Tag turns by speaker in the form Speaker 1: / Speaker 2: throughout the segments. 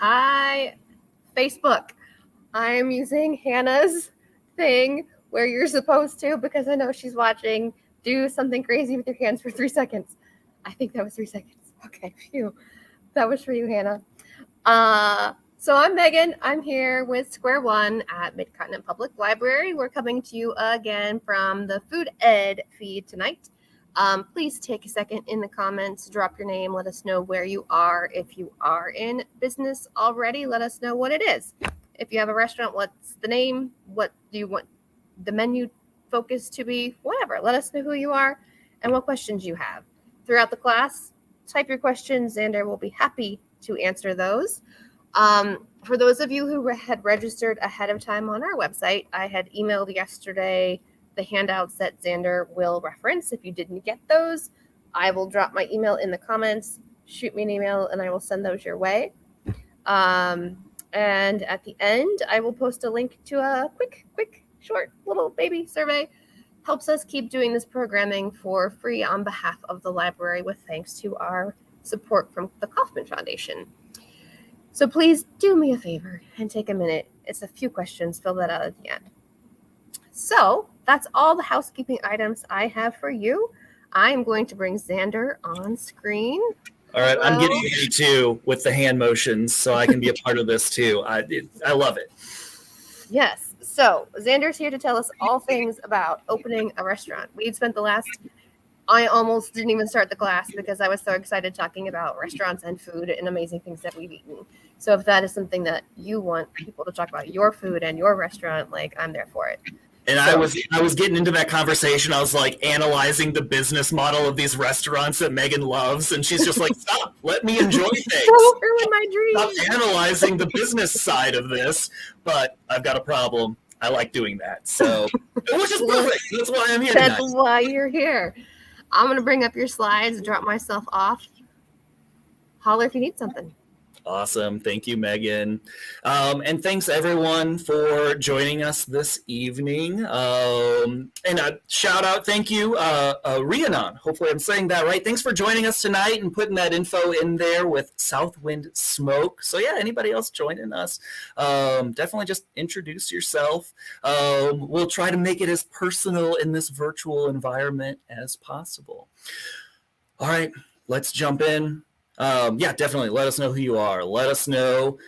Speaker 1: Hi, Facebook. I'm using Hannah's thing where you're supposed to, because I know she's watching, do something crazy with your hands for 3 seconds. I think that was 3 seconds. Okay, phew. That was for you, Hannah. So I'm Megan. I'm here with Square One at Mid-Continent Public Library. We're coming to you again from the Food Ed feed tonight. Please take a second in the comments, drop your name, let us know where you are. If you are in business already, let us know what it is. If you have a restaurant, what's the name? What do you want the menu focus to be? Whatever. Let us know who you are and what questions you have. Throughout the class, type your questions. Xander will be happy to answer those. For those of you who had registered ahead of time on our website, I had emailed yesterday the handouts that Xander will reference. If you didn't get those, I will drop my email in the comments. Shoot me an email and I will send those your way. And at the end, I will post a link to a quick, short little baby survey. Helps us keep doing this programming for free on behalf of the library with thanks to our support from the Kauffman Foundation. So please do me a favor and take a minute. It's a few questions. Fill that out at the end. So that's all the housekeeping items I have for you. I am going to bring Xander on screen.
Speaker 2: All right, I'm getting ready too with the hand motions, so I can be a part of this too. I love it.
Speaker 1: Yes. So Xander's here to tell us all things about opening a restaurant. We'd spent I almost didn't even start the class because I was so excited talking about restaurants and food and amazing things that we've eaten. So if that is something that you want people to talk about your food and your restaurant, I'm there for it.
Speaker 2: And so, I was getting into that conversation. I was analyzing the business model of these restaurants that Megan loves, and she's just like, "Stop! Let me enjoy things.
Speaker 1: Don't ruin my dream.
Speaker 2: Stop analyzing the business side of this." But I've got a problem. I like doing that, so which is perfect. That's why I'm here.
Speaker 1: That's why you're here. I'm going to bring up your slides, drop myself off. Holler if you need something.
Speaker 2: Awesome. Thank you, Megan. And thanks, everyone, for joining us this evening. And a shout out, thank you, Rhiannon. Hopefully I'm saying that right. Thanks for joining us tonight and putting that info in there with Southwind Smoke. So, yeah, anybody else joining us, definitely just introduce yourself. We'll try to make it as personal in this virtual environment as possible. All right, let's jump in. Yeah, definitely. Let us know who you are. Let us know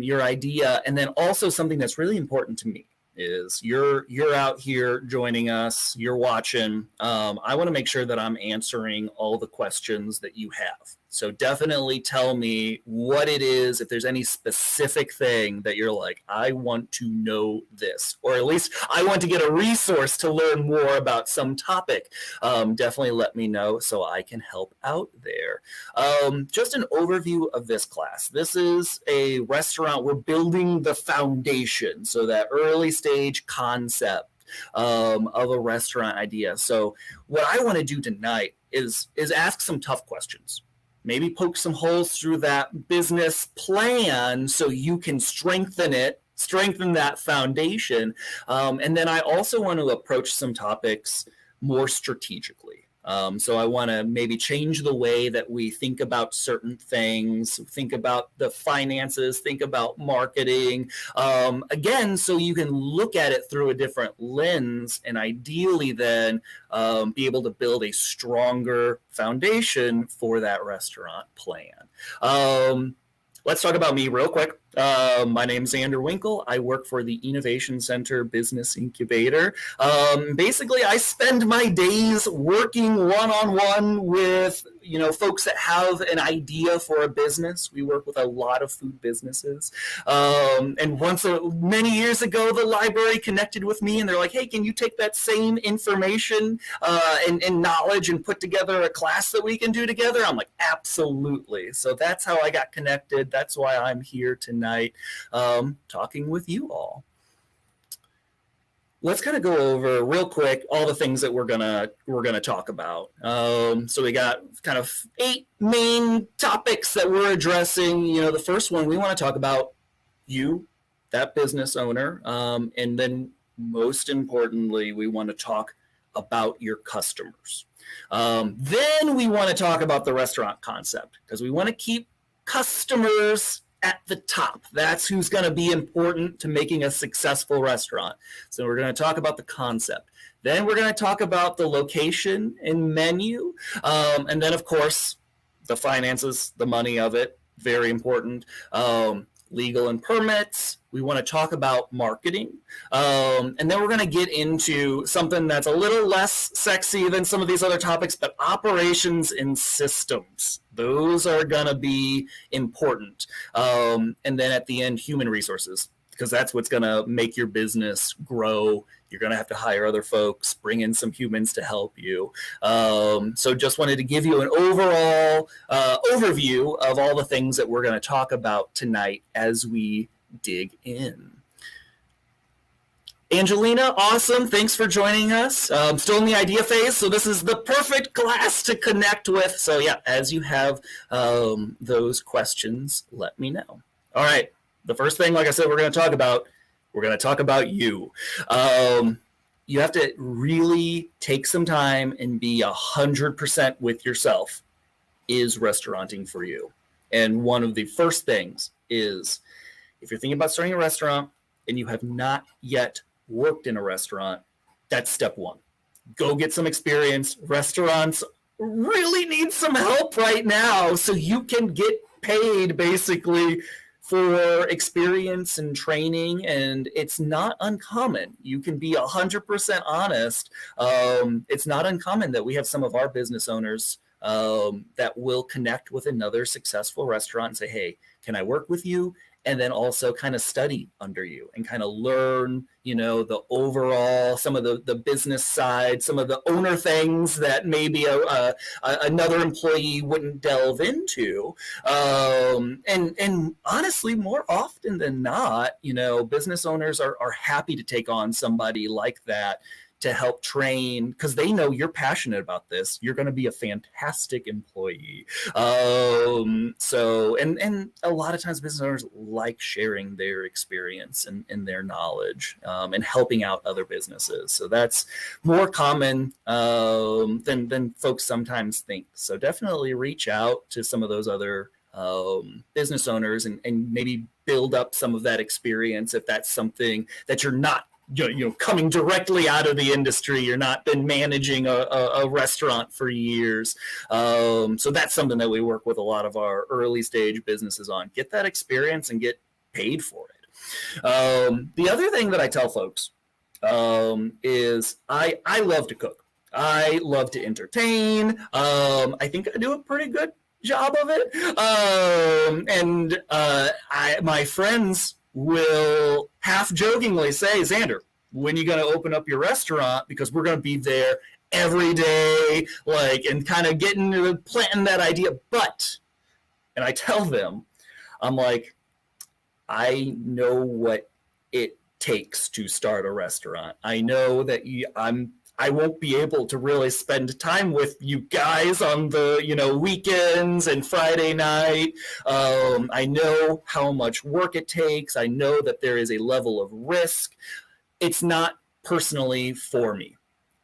Speaker 2: your idea. And then also something that's really important to me is you're out here joining us. You're watching. I want to make sure that I'm answering all the questions that you have. So definitely tell me what it is, if there's any specific thing that you're like, I want to know this, or at least I want to get a resource to learn more about some topic. Definitely let me know so I can help out there. Just an overview of this class. This is a restaurant. We're building the foundation, so that early stage concept of a restaurant idea. So what I want to do tonight is ask some tough questions. Maybe poke some holes through that business plan so you can strengthen that foundation. And then I also want to approach some topics more strategically. So I want to maybe change the way that we think about certain things, think about the finances, think about marketing, again, so you can look at it through a different lens and ideally then be able to build a stronger foundation for that restaurant plan. Let's talk about me real quick. My name is Xander Winkel. I work for the Innovation Center Business Incubator. Basically, I spend my days working one-on-one with folks that have an idea for a business. We work with a lot of food businesses. And many years ago, the library connected with me and they're like, hey, can you take that same information and knowledge and put together a class that we can do together? I'm like, absolutely. So that's how I got connected. That's why I'm here tonight talking with you all. Let's kind of go over real quick all the things that we're gonna talk about. So we got kind of 8 main topics that we're addressing. The first one we want to talk about you, that business owner, and then most importantly, we want to talk about your customers. Then we want to talk about the restaurant concept because we want to keep customers at the top. That's who's going to be important to making a successful restaurant. So we're going to talk about the concept. Then we're going to talk about the location and menu. And then, of course, the finances, the money of it, very important. Legal and permits. We want to talk about marketing. And then we're going to get into something that's a little less sexy than some of these other topics, but operations and systems. Those are going to be important. And then at the end, human resources, because that's what's going to make your business grow. You're going to have to hire other folks, bring in some humans to help you. So just wanted to give you an overall overview of all the things that we're going to talk about tonight as we dig in. Angelina, awesome. Thanks for joining us. Still in the idea phase, so this is the perfect class to connect with. So yeah, as you have those questions, let me know. All right. The first thing, like I said, we're going to talk about you. You have to really take some time and be 100% with yourself. Is restauranting for you? And one of the first things is, if you're thinking about starting a restaurant and you have not yet worked in a restaurant, that's step one. Go get some experience. Restaurants really need some help right now so you can get paid basically for experience and training, and it's not uncommon. You can be 100% honest. It's not uncommon that we have some of our business owners that will connect with another successful restaurant and say, hey, can I work with you? And then also kind of study under you and kind of learn, the overall, some of the business side, some of the owner things that maybe another employee wouldn't delve into. And honestly, more often than not, business owners are happy to take on somebody like that to help train, because they know you're passionate about this. You're going to be a fantastic employee. So a lot of times business owners like sharing their experience and their knowledge and helping out other businesses. So that's more common than folks sometimes think. So definitely reach out to some of those other business owners and maybe build up some of that experience if that's something that you're not coming directly out of the industry. You're not been managing a restaurant for years. So that's something that we work with a lot of our early stage businesses on. Get that experience and get paid for it. The other thing that I tell folks is I love to cook. I love to entertain. I think I do a pretty good job of it. My friends will half jokingly say, Xander, when are you going to open up your restaurant? Because we're going to be there every day, and kind of planting that idea. And I tell them, I'm like, I know what it takes to start a restaurant. I know that I won't be able to really spend time with you guys on the, weekends and Friday night. I know how much work it takes. I know that there is a level of risk. It's not personally for me.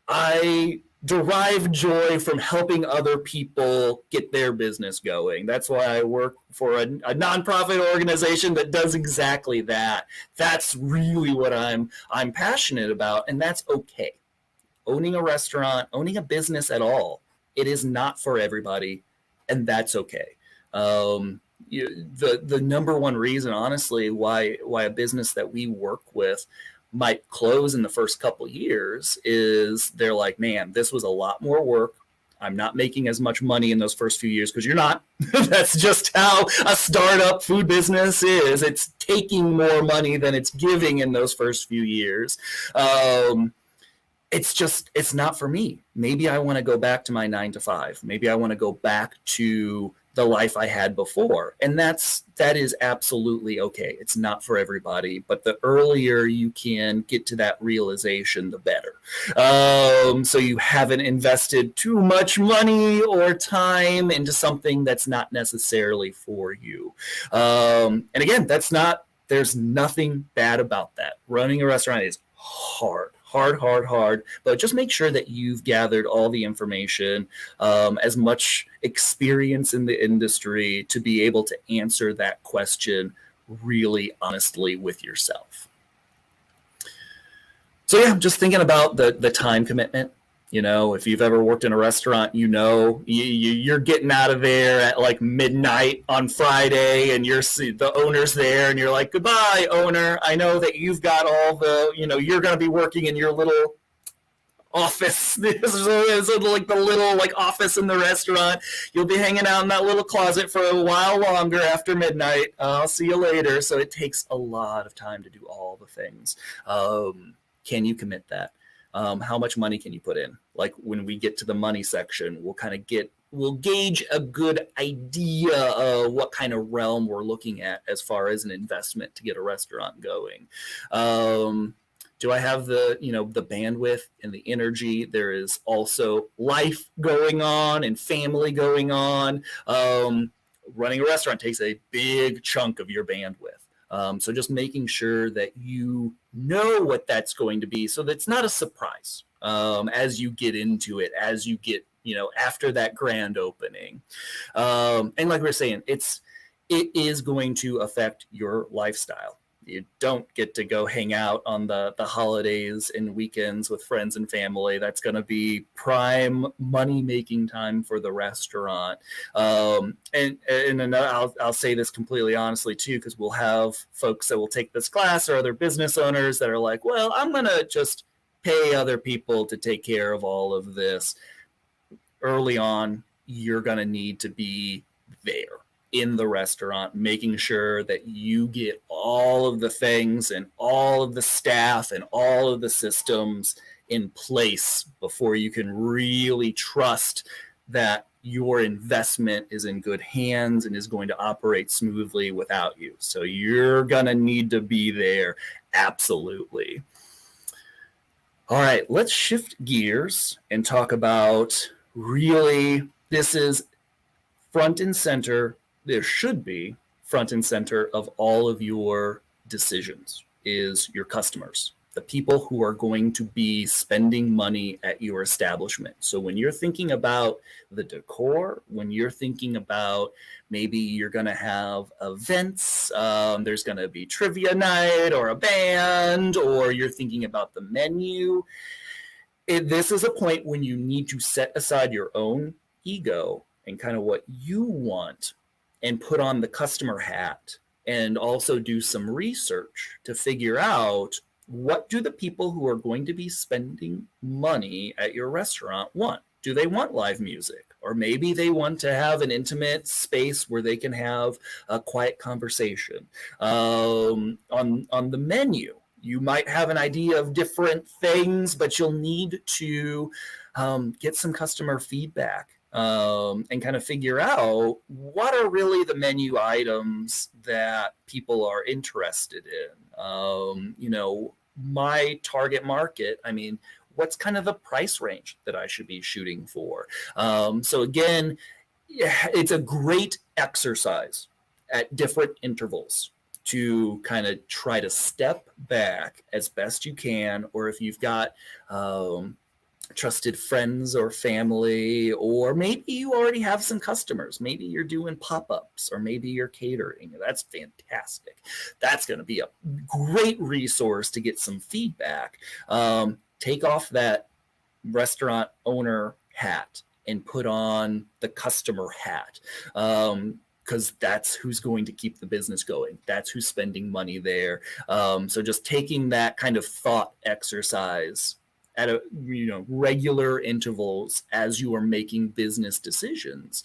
Speaker 2: I derive joy from helping other people get their business going. That's why I work for a nonprofit organization that does exactly that. That's really what I'm passionate about, and that's okay. Owning a restaurant, owning a business at all, it is not for everybody, and that's okay. The number one reason, honestly, why a business that we work with might close in the first couple years is they're like, man, this was a lot more work. I'm not making as much money in those first few years, because you're not. That's just how a startup food business is. It's taking more money than it's giving in those first few years. It's not for me. Maybe I want to go back to my 9-to-5. Maybe I want to go back to the life I had before. And that is absolutely okay. It's not for everybody, but the earlier you can get to that realization, the better. So you haven't invested too much money or time into something that's not necessarily for you. And again, there's nothing bad about that. Running a restaurant is hard. hard, but just make sure that you've gathered all the information, as much experience in the industry to be able to answer that question really honestly with yourself. So yeah, just thinking about the time commitment. You know, if you've ever worked in a restaurant, you know, you're getting out of there at like midnight on Friday, and the owner's there, and you're like, goodbye, owner. I know that you've got all the, you know, you're going to be working in your little office. This is like the little like office in the restaurant. You'll be hanging out in that little closet for a while longer after midnight. I'll see you later. So it takes a lot of time to do all the things. Can you commit that? How much money can you put in? Like when we get to the money section, we'll gauge a good idea of what kind of realm we're looking at as far as an investment to get a restaurant going. Do I have the bandwidth and the energy? There is also life going on and family going on. Running a restaurant takes a big chunk of your bandwidth. So just making sure that you know what that's going to be, so that's not a surprise as you get into it, as you get, after that grand opening. And like we were saying, it is going to affect your lifestyle. You don't get to go hang out on the holidays and weekends with friends and family. That's going to be prime money-making time for the restaurant. And I'll say this completely honestly, too, because we'll have folks that will take this class or other business owners that are like, well, I'm going to just pay other people to take care of all of this. Early on, you're going to need to be there in the restaurant, making sure that you get all of the things and all of the staff and all of the systems in place before you can really trust that your investment is in good hands and is going to operate smoothly without you. So you're going to need to be there. Absolutely. All right, let's shift gears and talk about really, this is front and center. There should be front and center of all of your decisions is your customers, the people who are going to be spending money at your establishment. So when you're thinking about the decor, when you're thinking about maybe you're going to have events, there's going to be trivia night or a band, or you're thinking about the menu, this is a point when you need to set aside your own ego and kind of what you want and put on the customer hat, and also do some research to figure out, what do the people who are going to be spending money at your restaurant want? Do they want live music? Or maybe they want to have an intimate space where they can have a quiet conversation. On the menu, you might have an idea of different things, but you'll need to get some customer feedback. And kind of figure out what are really the menu items that people are interested in. My target market, what's kind of the price range that I should be shooting for? So again, it's a great exercise at different intervals to kind of try to step back as best you can, or if you've got trusted friends or family, or maybe you already have some customers. Maybe you're doing pop-ups, or maybe you're catering. That's fantastic. That's going to be a great resource to get some feedback. Take off that restaurant owner hat and put on the customer hat. Because that's who's going to keep the business going. That's who's spending money there. So just taking that kind of thought exercise at regular intervals as you are making business decisions,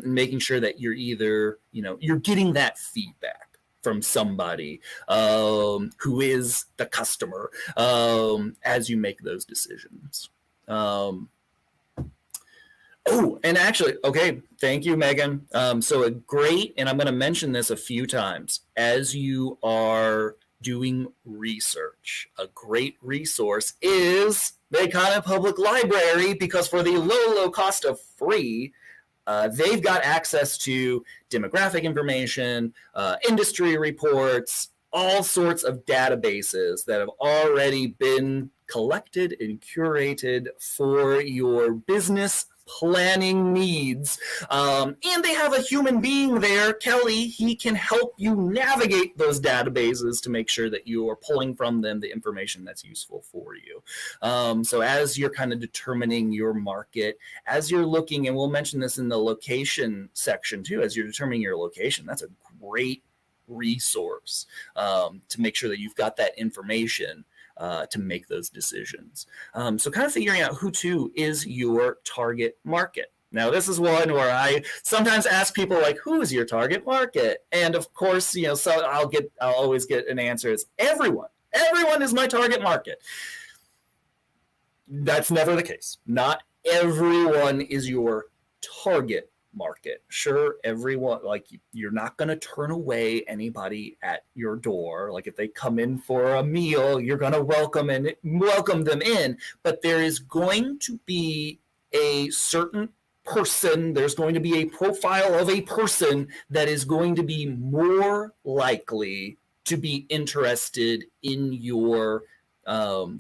Speaker 2: making sure that you're either, you're getting that feedback from somebody who is the customer as you make those decisions. And actually, okay, thank you, Megan. So a great, and I'm going to mention this a few times, as you are doing research, a great resource is the Iconic Public Library, because for the low cost of free, they've got access to demographic information, industry reports, all sorts of databases that have already been collected and curated for your business planning needs. And they have a human being there, Kelly. He can help you navigate those databases to make sure that you are pulling from them the information that's useful for you. So as you're kind of determining your market, as you're looking, and we'll mention this in the location section too, as you're determining your location, that's a great resource to make sure that you've got that information to make those decisions. So kind of figuring out who too is your target market. Now, this is one where I sometimes ask people like, who is your target market? And of course, so I'll always get an answer is everyone. Everyone is my target market. That's never the case. Not everyone is your target market. Sure, everyone, like you're not going to turn away anybody at your door. Like if they come in for a meal, you're going to welcome them in, but there is going to be a certain person, there's going to be a profile of a person that is going to be more likely to be interested in your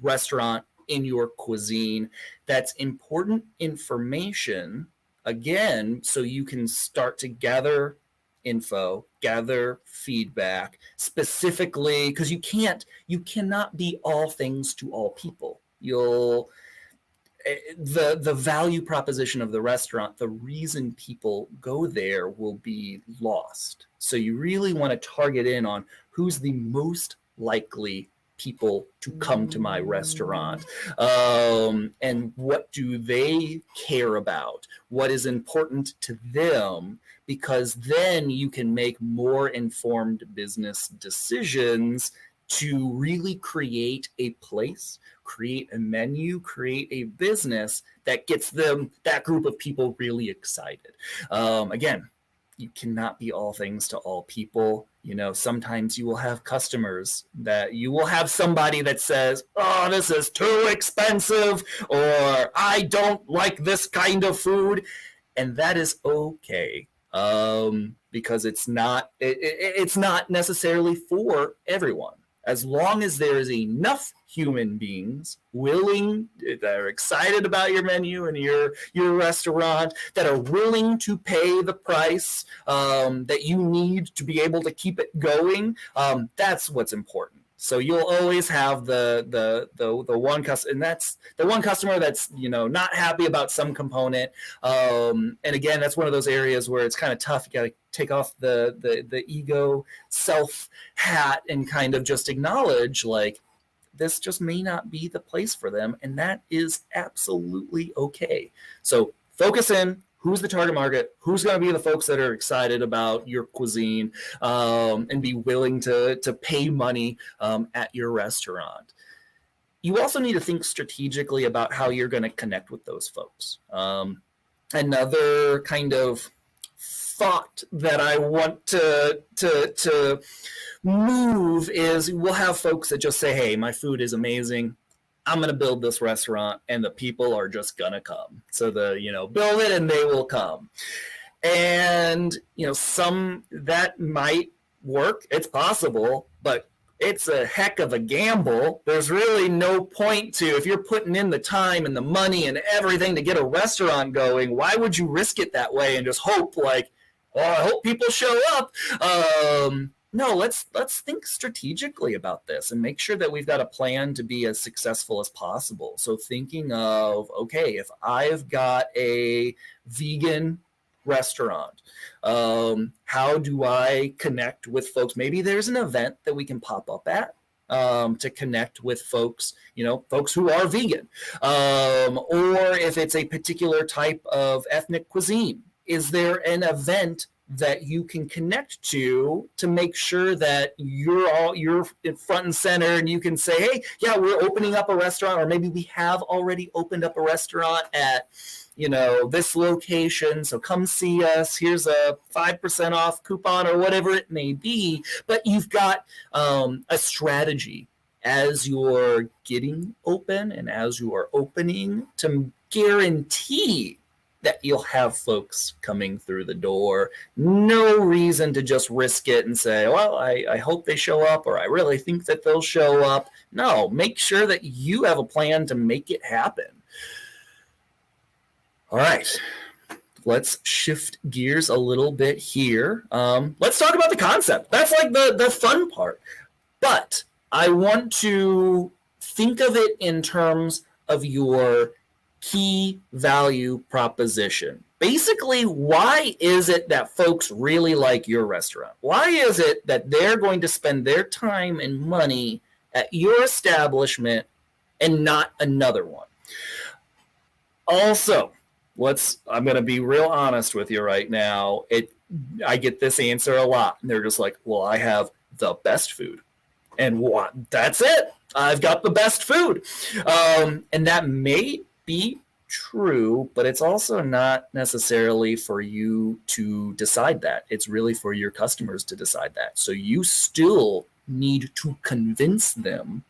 Speaker 2: restaurant, in your cuisine. That's important information, again, so you can start to gather info, gather feedback, specifically because you cannot be all things to all people. The value proposition of the restaurant, the reason people go there will be lost. So you really want to target in on who's the most likely people to come to my restaurant, and what do they care about, what is important to them, because then you can make more informed business decisions to really create a place, create a menu, create a business that gets that group of people really excited. Again, you cannot be all things to all people. Sometimes you will have customers that you will have somebody that says, oh, this is too expensive, or I don't like this kind of food. And that is okay, because it's not necessarily for everyone. As long as there is enough human beings that are excited about your menu and your restaurant, that are willing to pay the price that you need to be able to keep it going, that's what's important. So you'll always have the one customer, and that's the one customer that's not happy about some component. And again, that's one of those areas where it's kind of tough. You got to take off the ego self hat and kind of just acknowledge like this just may not be the place for them, and that is absolutely okay. So focus in. Who's the target market? Who's going to be the folks that are excited about your cuisine and be willing to pay money at your restaurant? You also need to think strategically about how you're going to connect with those folks. Another kind of thought that I want to move is we'll have folks that just say, hey, my food is amazing. I'm going to build this restaurant and the people are just going to come. So build it and they will come. And, some that might work. It's possible, but it's a heck of a gamble. There's really no point to, if you're putting in the time and the money and everything to get a restaurant going, why would you risk it that way and just hope like, oh, I hope people show up. No, let's think strategically about this and make sure that we've got a plan to be as successful as possible. So thinking of, okay, if I've got a vegan restaurant, how do I connect with folks? Maybe there's an event that we can pop up at to connect with folks, folks who are vegan. Or if it's a particular type of ethnic cuisine, is there an event that you can connect to make sure that you're in front and center, and you can say, hey, yeah, we're opening up a restaurant, or maybe we have already opened up a restaurant at this location, so come see us. Here's a 5% off coupon or whatever it may be. But you've got a strategy as you're getting open and as you are opening to guarantee that you'll have folks coming through the door. No reason to just risk it and say, well, I hope they show up, or I really think that they'll show up. No, make sure that you have a plan to make it happen. All right. Let's shift gears a little bit here. Let's talk about the concept. That's like the fun part. But I want to think of it in terms of your key value proposition. Basically, why is it that folks really like your restaurant? Why is it that they're going to spend their time and money at your establishment and not another one? Also, I'm going to be real honest with you right now. I get this answer a lot. And they're just like, well, I have the best food. And what? That's it. I've got the best food. And that may be true, but it's also not necessarily for you to decide that. It's really for your customers to decide that. So you still need to convince them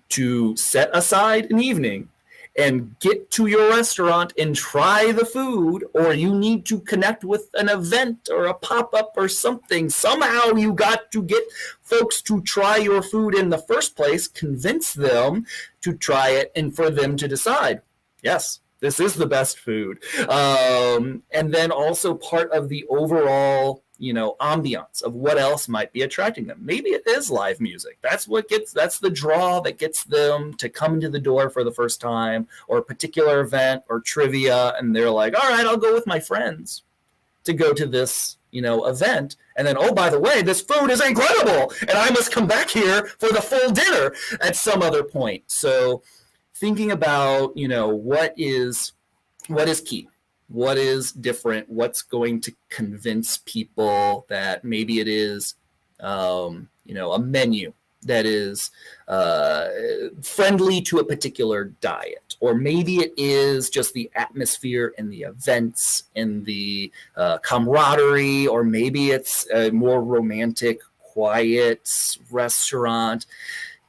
Speaker 2: to set aside an evening and get to your restaurant and try the food, or you need to connect with an event or a pop-up or something. Somehow you got to get folks to try your food in the first place, convince them to try it, and for them to decide, yes, this is the best food. And then also part of the overall ambiance of what else might be attracting them. Maybe it is live music. That's the draw that gets them to come into the door for the first time, or a particular event or trivia. And they're like, all right, I'll go with my friends to go to this, event. And then, oh, by the way, this food is incredible. And I must come back here for the full dinner at some other point. So thinking about, what is key? What is different? What's going to convince people that maybe it is, a menu that is friendly to a particular diet, or maybe it is just the atmosphere and the events and the camaraderie, or maybe it's a more romantic, quiet restaurant.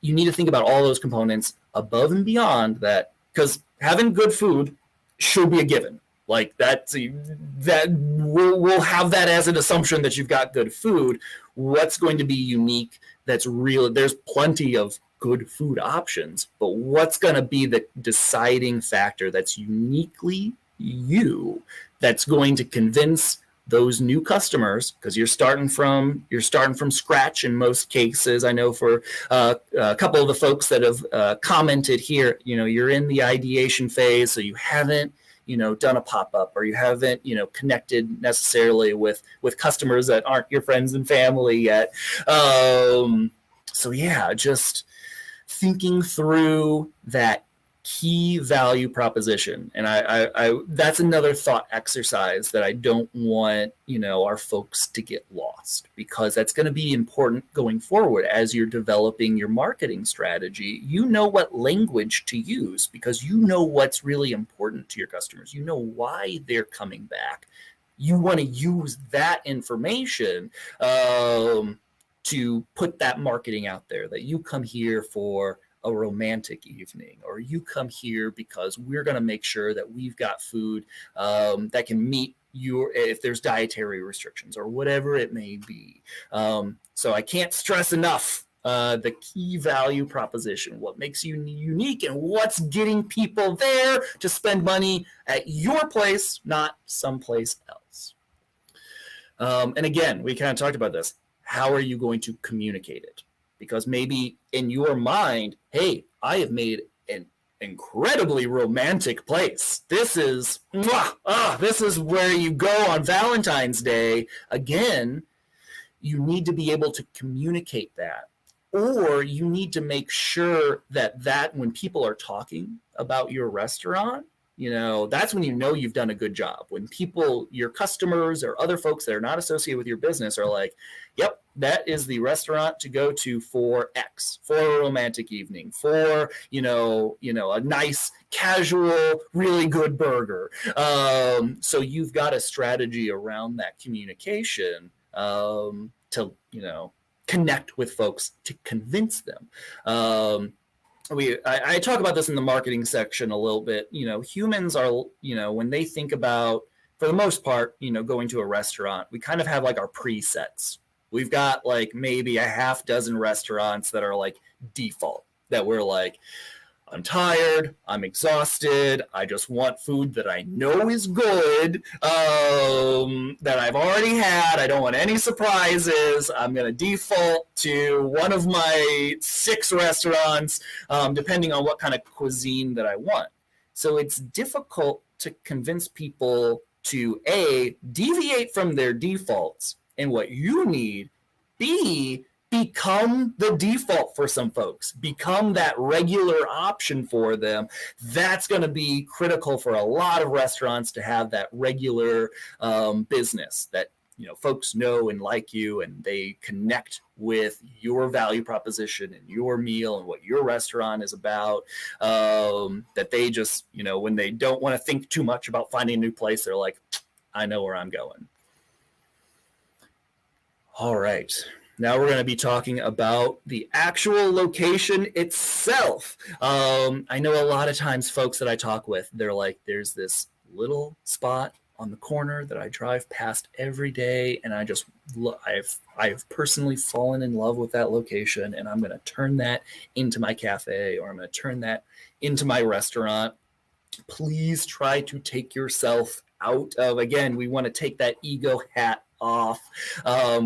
Speaker 2: You need to think about all those components above and beyond that, because having good food should be a given. Like that we'll have that as an assumption that you've got good food. What's going to be unique? That's real. There's plenty of good food options, but what's going to be the deciding factor that's uniquely you, that's going to convince those new customers, because you're starting from scratch in most cases. I know for a couple of the folks that have commented here, you're in the ideation phase, so you haven't done a pop-up, or you haven't, connected necessarily with customers that aren't your friends and family yet. So yeah, just thinking through that key value proposition. And I that's another thought exercise that I don't want, our folks to get lost, because that's going to be important going forward as you're developing your marketing strategy. What language to use, because what's really important to your customers. Why they're coming back. You want to use that information to put that marketing out there, that you come here for a romantic evening, or you come here because we're going to make sure that we've got food that can meet if there's dietary restrictions or whatever it may be. So I can't stress enough the key value proposition, what makes you unique, and what's getting people there to spend money at your place, not someplace else. And again, we kind of talked about this. How are you going to communicate it? Because maybe in your mind, hey, I have made an incredibly romantic place. This is where you go on Valentine's Day. Again, you need to be able to communicate that. Or you need to make sure that when people are talking about your restaurant, that's when you've done a good job. When people, your customers or other folks that are not associated with your business are like, yep, that is the restaurant to go to for X, for a romantic evening, for, a nice, casual, really good burger. So you've got a strategy around that communication to, connect with folks, to convince them. I talk about this in the marketing section a little bit. Humans are, when they think about for the most part, going to a restaurant, we kind of have like our presets. We've got like maybe a half dozen restaurants that are like default, that we're like, I'm tired, I'm exhausted, I just want food that I know is good, that I've already had, I don't want any surprises, I'm going to default to one of my 6 restaurants, depending on what kind of cuisine that I want. So it's difficult to convince people to A, deviate from their defaults and what you need, B, become the default for some folks, become that regular option for them. That's going to be critical for a lot of restaurants, to have that regular business that folks know and like you, and they connect with your value proposition and your meal and what your restaurant is about, that they just, when they don't want to think too much about finding a new place, they're like, I know where I'm going. All right. Now we're going to be talking about the actual location itself. I know a lot of times folks that I talk with, they're like, there's this little spot on the corner that I drive past every day, and I've personally fallen in love with that location, and I'm going to turn that into my cafe, or I'm going to turn that into my restaurant. Please try to take yourself out of, again, we want to take that ego hat off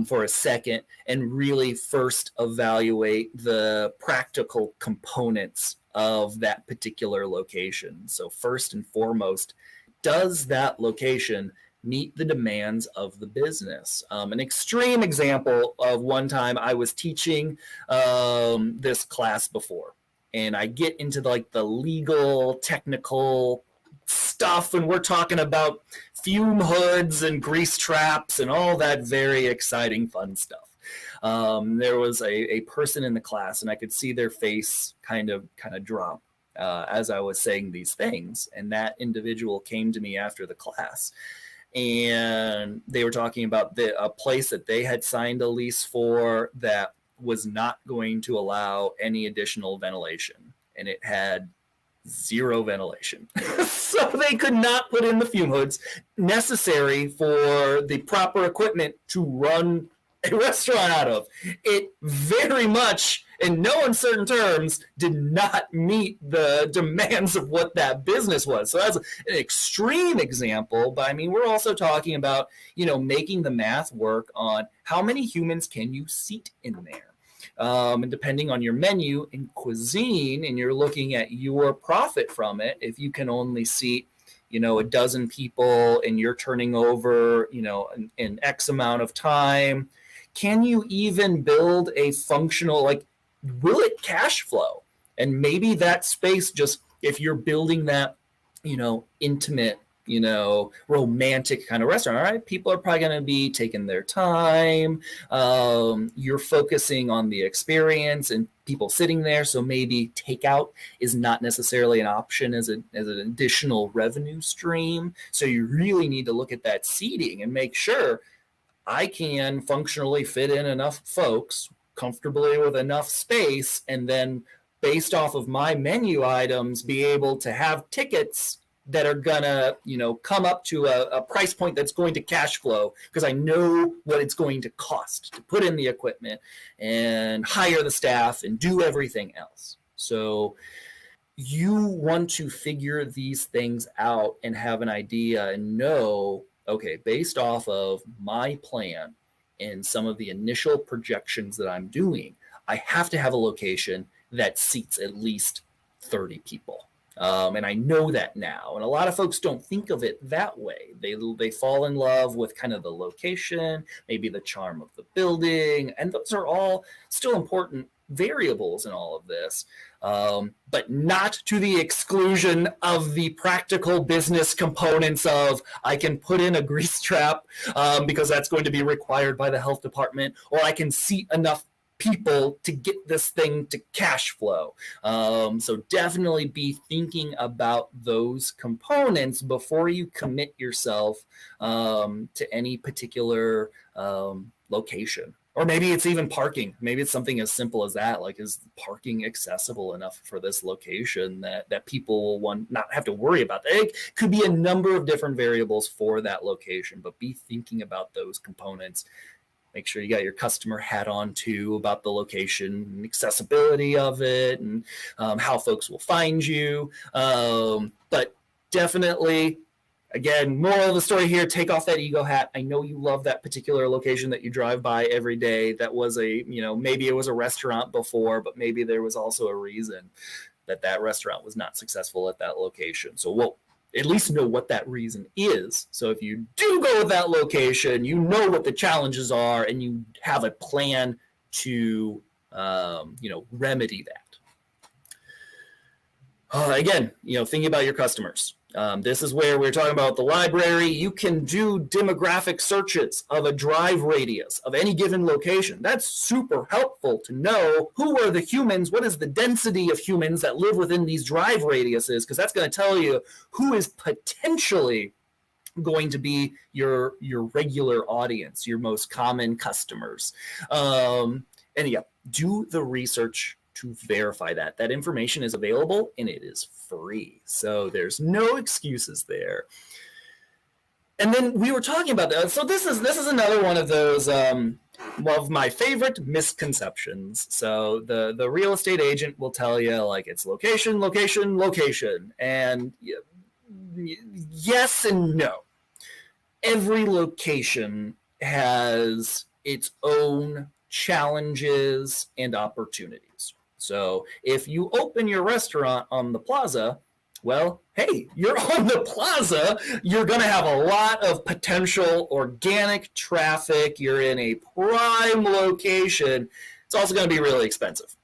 Speaker 2: for a second and really first evaluate the practical components of that particular location. So first and foremost, does that location meet the demands of the business? An extreme example of one time I was teaching this class before, and I get into like the legal, technical stuff, and we're talking about fume hoods and grease traps and all that very exciting, fun stuff. There was a person in the class, and I could see their face kind of drop as I was saying these things. And that individual came to me after the class, and they were talking about a place that they had signed a lease for that was not going to allow any additional ventilation, and it had 0 ventilation. So they could not put in the fume hoods necessary for the proper equipment to run a restaurant out of. It very much, in no uncertain terms, did not meet the demands of what that business was. So that's an extreme example, but I mean, we're also talking about, making the math work on how many humans can you seat in there. And depending on your menu and cuisine, and you're looking at your profit from it, if you can only seat, a dozen people and you're turning over, in X amount of time, can you even build a functional, will it cash flow? And maybe that space, just if you're building that, intimate, romantic kind of restaurant, all right, people are probably going to be taking their time. You're focusing on the experience and people sitting there. So maybe takeout is not necessarily an option as an additional revenue stream. So you really need to look at that seating and make sure I can functionally fit in enough folks comfortably with enough space, and then based off of my menu items, be able to have tickets that are gonna, come up to a price point that's going to cash flow, because I know what it's going to cost to put in the equipment and hire the staff and do everything else. So you want to figure these things out and have an idea and know, okay, based off of my plan and some of the initial projections that I'm doing, I have to have a location that seats at least 30 people. And I know that now. And a lot of folks don't think of it that way. They fall in love with kind of the location, maybe the charm of the building. And those are all still important variables in all of this, but not to the exclusion of the practical business components of, I can put in a grease trap because that's going to be required by the health department, or I can seat enough people to get this thing to cash flow. So definitely be thinking about those components before you commit yourself to any particular location. Or maybe it's even parking. Maybe it's something as simple as that. Like, is parking accessible enough for this location that people will not have to worry about that? It could be a number of different variables for that location, but be thinking about those components. Make sure you got your customer hat on too about the location and accessibility of it, and how folks will find you. But definitely, again, moral of the story here, take off that ego hat. I know you love that particular location that you drive by every day. That was maybe it was a restaurant before, but maybe there was also a reason that restaurant was not successful at that location. So we'll at least know what that reason is. So if you do go with that location, you know what the challenges are, and you have a plan to remedy that. Again, thinking about your customers. This is where we're talking about the library. You can do demographic searches of a drive radius of any given location. That's super helpful to know who are the humans, what is the density of humans that live within these drive radiuses, because that's going to tell you who is potentially going to be your regular audience, your most common customers. And yeah, do the research to verify that information is available, and it is free. So there's no excuses there. And then we were talking about that. So this is another one of those of my favorite misconceptions. So the real estate agent will tell you, like, it's location, location, location. And yes and no. Every location has its own challenges and opportunities. So if you open your restaurant on the plaza, well, hey, you're on the plaza. You're going to have a lot of potential organic traffic. You're in a prime location. It's also going to be really expensive.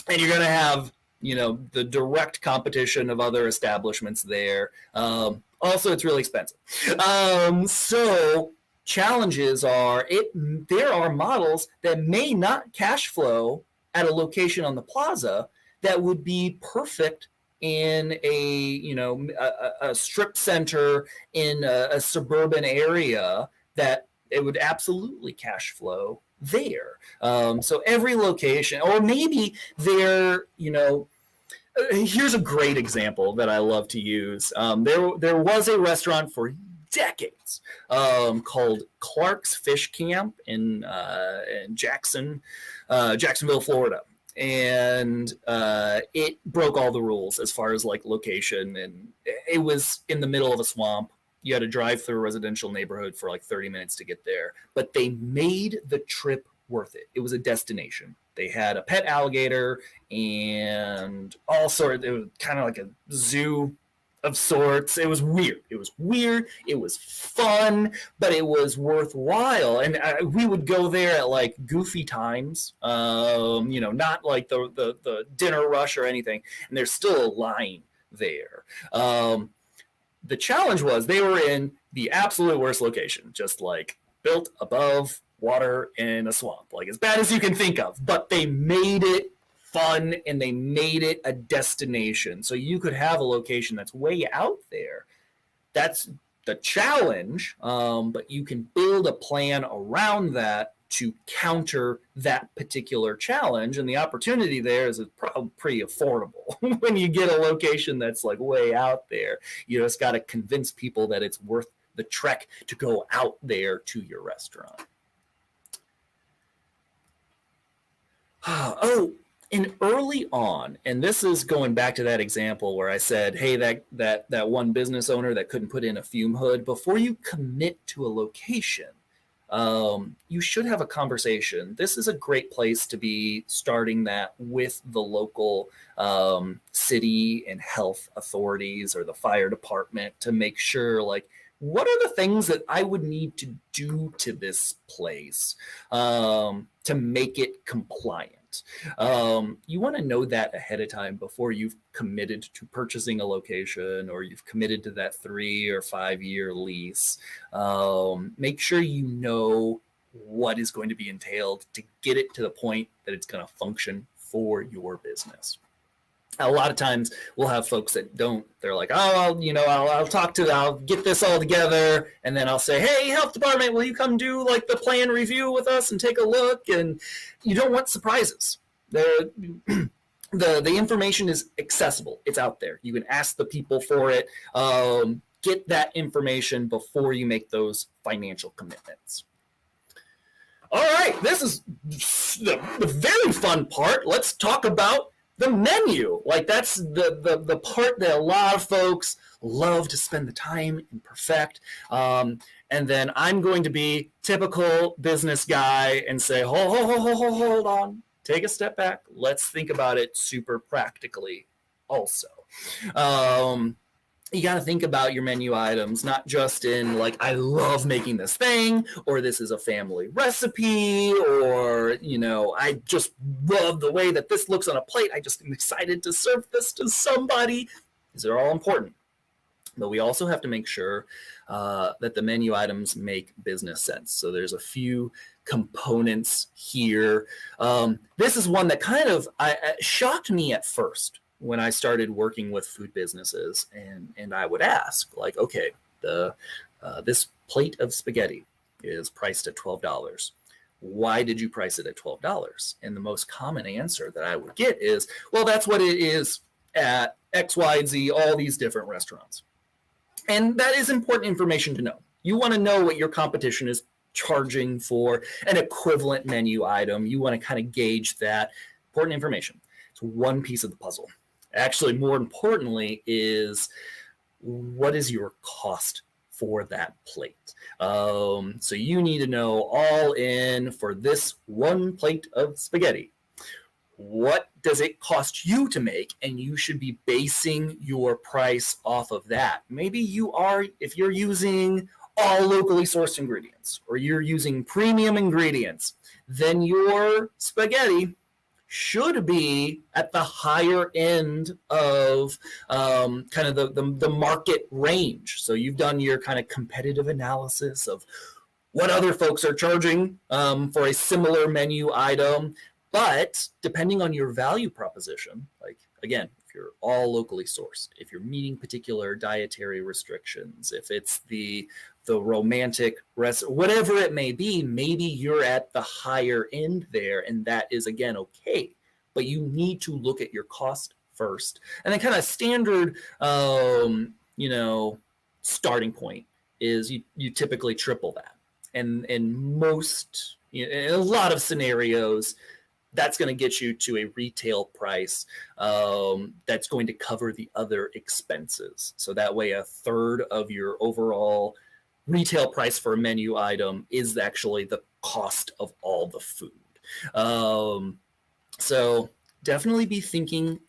Speaker 2: And you're going to have, the direct competition of other establishments there. Also, it's really expensive. So challenges are, there are models that may not cash flow at a location on the plaza that would be perfect in a strip center in a suburban area, that it would absolutely cash flow there. So every location, or maybe they're, here's a great example that I love to use. There was a restaurant for decades called Clark's Fish Camp in Jacksonville, Florida. And it broke all the rules as far as like location, and it was in the middle of a swamp. You had to drive through a residential neighborhood for like 30 minutes to get there, but they made the trip worth it. It was a destination. They had a pet alligator and all sorts. It was kind of like a zoo of sorts. It was weird. It was fun, but it was worthwhile. And we would go there at like goofy times, not like the dinner rush or anything. And there's still a line there. The challenge was they were in the absolute worst location, just like built above water in a swamp, like as bad as you can think of, but they made it fun and they made it a destination. So you could have a location that's way out there. That's the challenge, but you can build a plan around that to counter that particular challenge. And the opportunity there is probably pretty affordable. When you get a location that's like way out there, you just got to convince people that it's worth the trek to go out there to your restaurant. And early on, and this is going back to that example where I said, hey, that one business owner that couldn't put in a fume hood, before you commit to a location, you should have a conversation. This is a great place to be starting that with the local city and health authorities or the fire department to make sure, like, what are the things that I would need to do to this place to make it compliant? You want to know that ahead of time before you've committed to purchasing a location or you've committed to that 3 or 5 year lease. Make sure you know what is going to be entailed to get it to the point that it's going to function for your business. A lot of times we'll have folks that don't, they're like, oh, I'll get this all together. And then I'll say, hey, health department, will you come do like the plan review with us and take a look? And you don't want surprises. The information is accessible. It's out there. You can ask the people for it. Get that information before you make those financial commitments. All right, this is the very fun part. Let's talk about the menu. Like, that's the part that a lot of folks love to spend the time and perfect. And then I'm going to be typical business guy and say, hold on, take a step back. Let's think about it super practically also. You got to think about your menu items, not just in like, I love making this thing, or this is a family recipe, or, I just love the way that this looks on a plate. I just am excited to serve this to somebody. These are all important. But we also have to make sure that the menu items make business sense. So there's a few components here. This is one that kind of shocked me at first when I started working with food businesses, and I would ask, like, okay, this plate of spaghetti is priced at $12. Why did you price it at $12? And the most common answer that I would get is, well, that's what it is at X, Y, and Z, all these different restaurants. And that is important information to know. You want to know what your competition is charging for an equivalent menu item. You want to kind of gauge that. Important information. It's one piece of the puzzle. Actually, more importantly, is what is your cost for that plate? So you need to know all in for this one plate of spaghetti. What does it cost you to make? And you should be basing your price off of that. Maybe if you're using all locally sourced ingredients, or you're using premium ingredients, then your spaghetti should be at the higher end of kind of the market range. So you've done your kind of competitive analysis of what other folks are charging for a similar menu item. But depending on your value proposition, like, again, if you're all locally sourced, if you're meeting particular dietary restrictions, if it's the romantic whatever it may be, maybe you're at the higher end there, and that is, again, okay. But you need to look at your cost first. And then kind of standard, starting point is you typically triple that. And in most, in a lot of scenarios, that's going to get you to a retail price that's going to cover the other expenses. So that way, a third of your overall retail price for a menu item is actually the cost of all the food. So definitely be thinking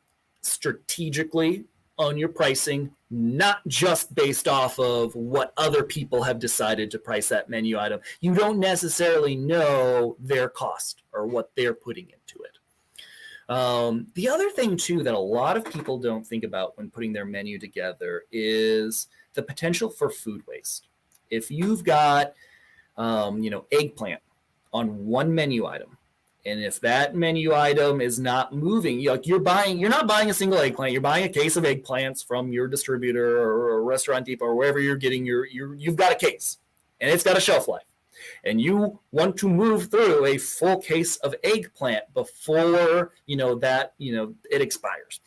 Speaker 2: strategically on your pricing, not just based off of what other people have decided to price that menu item. You don't necessarily know their cost or what they're putting into it. The other thing, too, that a lot of people don't think about when putting their menu together is the potential for food waste. If you've got, eggplant on one menu item, and if that menu item is not moving, you're not buying a single eggplant, you're buying a case of eggplants from your distributor or Restaurant Depot or wherever you're getting you've got a case, and it's got a shelf life, and you want to move through a full case of eggplant before it expires.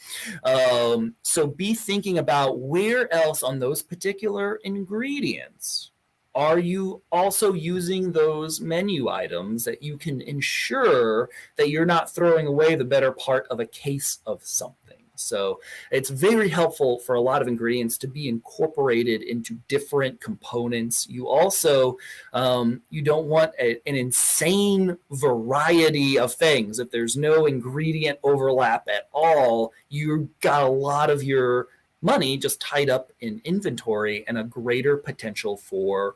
Speaker 2: So be thinking about where else on those particular ingredients are you also using those menu items that you can ensure that you're not throwing away the better part of a case of something. So it's very helpful for a lot of ingredients to be incorporated into different components. You also, you don't want an insane variety of things. If there's no ingredient overlap at all, you've got a lot of your money just tied up in inventory and a greater potential for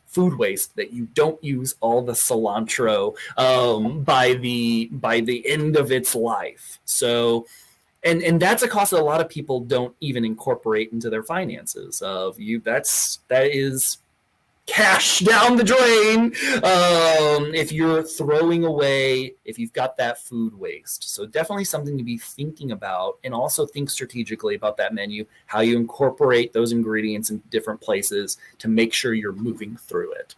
Speaker 2: food waste, that you don't use all the cilantro by the end of its life. So, and that's a cost that a lot of people don't even incorporate into their finances. That is cash down the drain if you're throwing away, if you've got that food waste. So definitely something to be thinking about, and also think strategically about that menu, how you incorporate those ingredients in different places to make sure you're moving through it.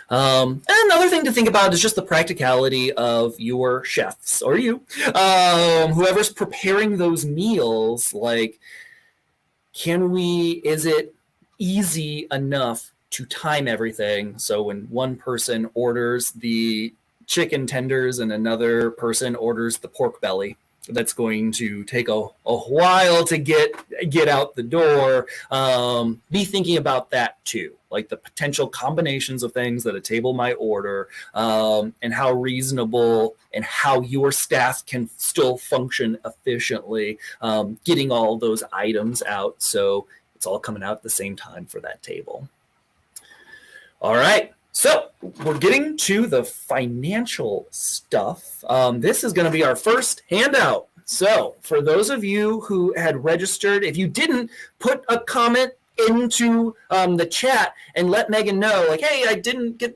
Speaker 2: And another thing to think about is just the practicality of your chefs, or you, whoever's preparing those meals. Like, is it easy enough to time everything so when one person orders the chicken tenders and another person orders the pork belly, that's going to take a while to get out the door. Be thinking about that too, like the potential combinations of things that a table might order, and how reasonable and how your staff can still function efficiently, getting all those items out so it's all coming out at the same time for that table. All right. So we're getting to the financial stuff. This is going to be our first handout. So for those of you who had registered, if you didn't, put a comment into the chat and let Megan know, like, hey,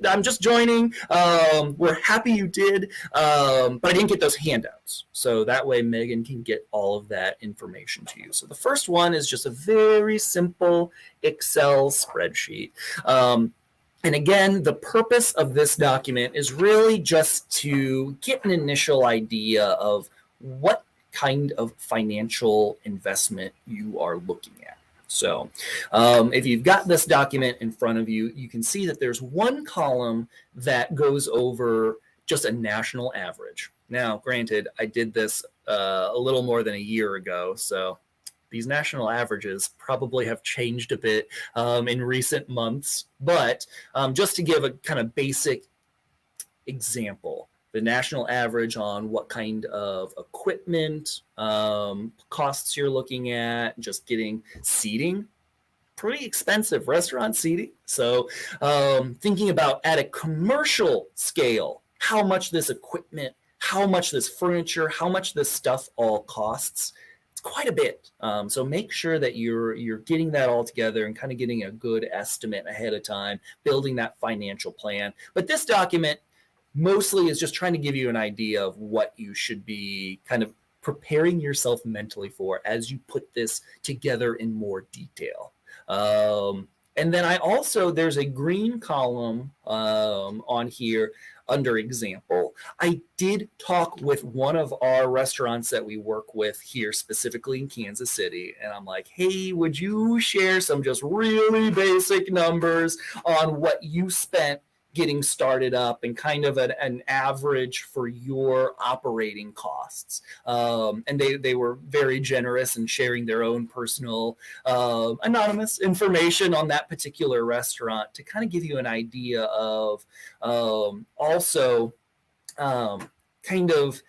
Speaker 2: I'm just joining. We're happy you did, but I didn't get those handouts. So that way Megan can get all of that information to you. So the first one is just a very simple Excel spreadsheet. And again, the purpose of this document is really just to get an initial idea of what kind of financial investment you are looking at. So if you've got this document in front of you, you can see that there's one column that goes over just a national average. Now, granted, I did this a little more than a year ago, so these national averages probably have changed a bit in recent months, but just to give a kind of basic example, the national average on what kind of equipment costs you're looking at, just getting seating, pretty expensive restaurant seating. So thinking about at a commercial scale, how much this equipment, how much this furniture, how much this stuff all costs. Quite a bit. So make sure that you're getting that all together and kind of getting a good estimate ahead of time, building that financial plan. But this document mostly is just trying to give you an idea of what you should be kind of preparing yourself mentally for as you put this together in more detail. And then there's a green column on here under example. I did talk with one of our restaurants that we work with here, specifically in Kansas City, and I'm like, hey, would you share some just really basic numbers on what you spent getting started up and kind of an average for your operating costs? And they were very generous in sharing their own personal anonymous information on that particular restaurant to kind of give you an idea of also kind of,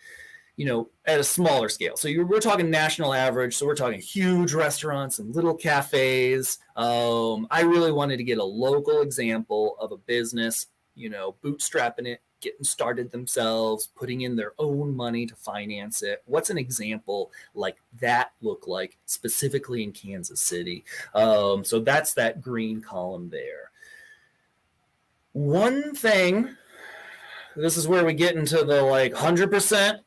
Speaker 2: at a smaller scale. So we're talking national average. So we're talking huge restaurants and little cafes. I really wanted to get a local example of a business, bootstrapping it, getting started themselves, putting in their own money to finance it. What's an example like that look like specifically in Kansas City? So that's that green column there. One thing, this is where we get into the 100%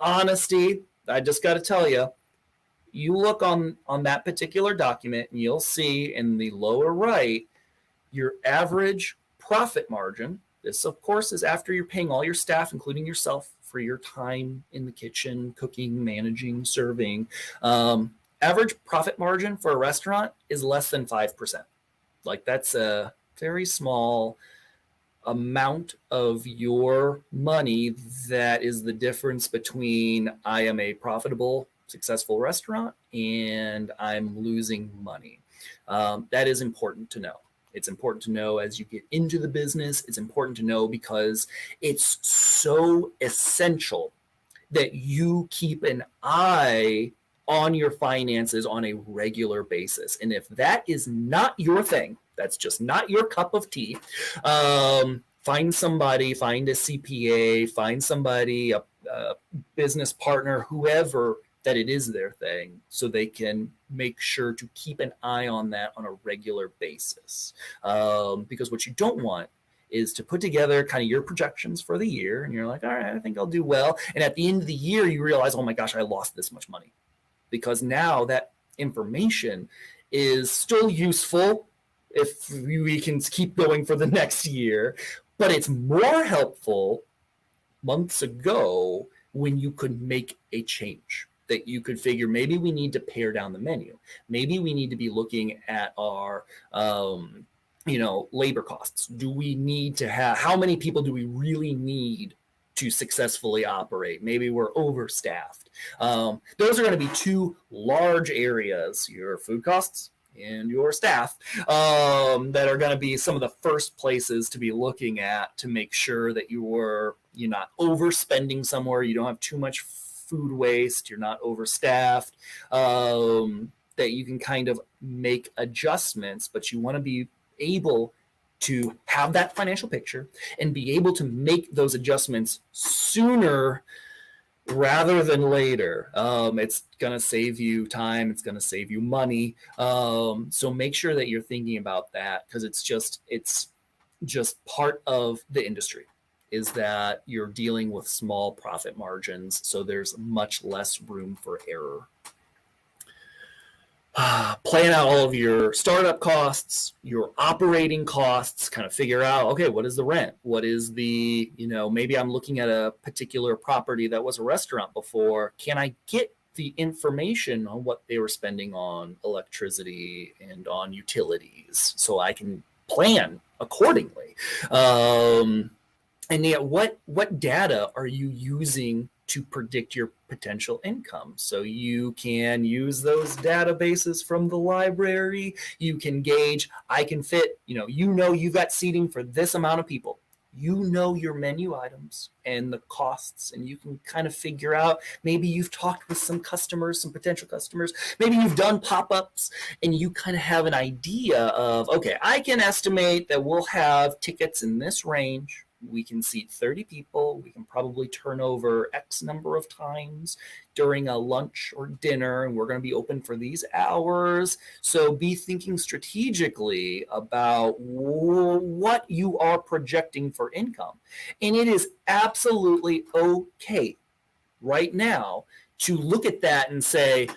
Speaker 2: honesty. I just got to tell you, you look on that particular document and you'll see in the lower right, your average profit margin. This, of course, is after you're paying all your staff, including yourself, for your time in the kitchen, cooking, managing, serving. Average profit margin for a restaurant is less than 5%. That's a very small amount of your money that is the difference between I am a profitable, successful restaurant and I'm losing money. That is important to know. It's important to know as you get into the business. It's important to know because it's so essential that you keep an eye on your finances on a regular basis. And if that is not your thing, that's just not your cup of tea, find somebody, find a CPA, find somebody, a business partner, whoever, that it is their thing, so they can make sure to keep an eye on that on a regular basis. Because what you don't want is to put together kind of your projections for the year, and you're like, all right, I think I'll do well. And at the end of the year, you realize, oh my gosh, I lost this much money. Because now that information is still useful if we can keep going for the next year, but it's more helpful months ago when you could make a change, that you could figure maybe we need to pare down the menu. Maybe we need to be looking at our labor costs. Do we need to have, how many people do we really need to successfully operate? Maybe we're overstaffed. Those are going to be two large areas, your food costs and your staff, that are going to be some of the first places to be looking at to make sure that you're not overspending somewhere, you don't have too much food waste, you're not overstaffed, that you can kind of make adjustments, but you want to be able to have that financial picture and be able to make those adjustments sooner rather than later. It's going to save you time. It's going to save you money. So make sure that you're thinking about that, because it's just part of the industry, is that you're dealing with small profit margins. So there's much less room for error. Plan out all of your startup costs, your operating costs, kind of figure out, okay, what is the rent? What is the, maybe I'm looking at a particular property that was a restaurant before. Can I get the information on what they were spending on electricity and on utilities so I can plan accordingly? And yet, what data are you using to predict your potential income? So you can use those databases from the library. You can gauge, I can fit, you've got seating for this amount of people. You know your menu items and the costs, and you can kind of figure out, maybe you've talked with some customers, some potential customers, maybe you've done pop-ups, and you kind of have an idea of, okay, I can estimate that we'll have tickets in this range. We can seat 30 people. We can probably turn over X number of times during a lunch or dinner, and we're going to be open for these hours. So be thinking strategically about what you are projecting for income. And it is absolutely okay right now to look at that and say,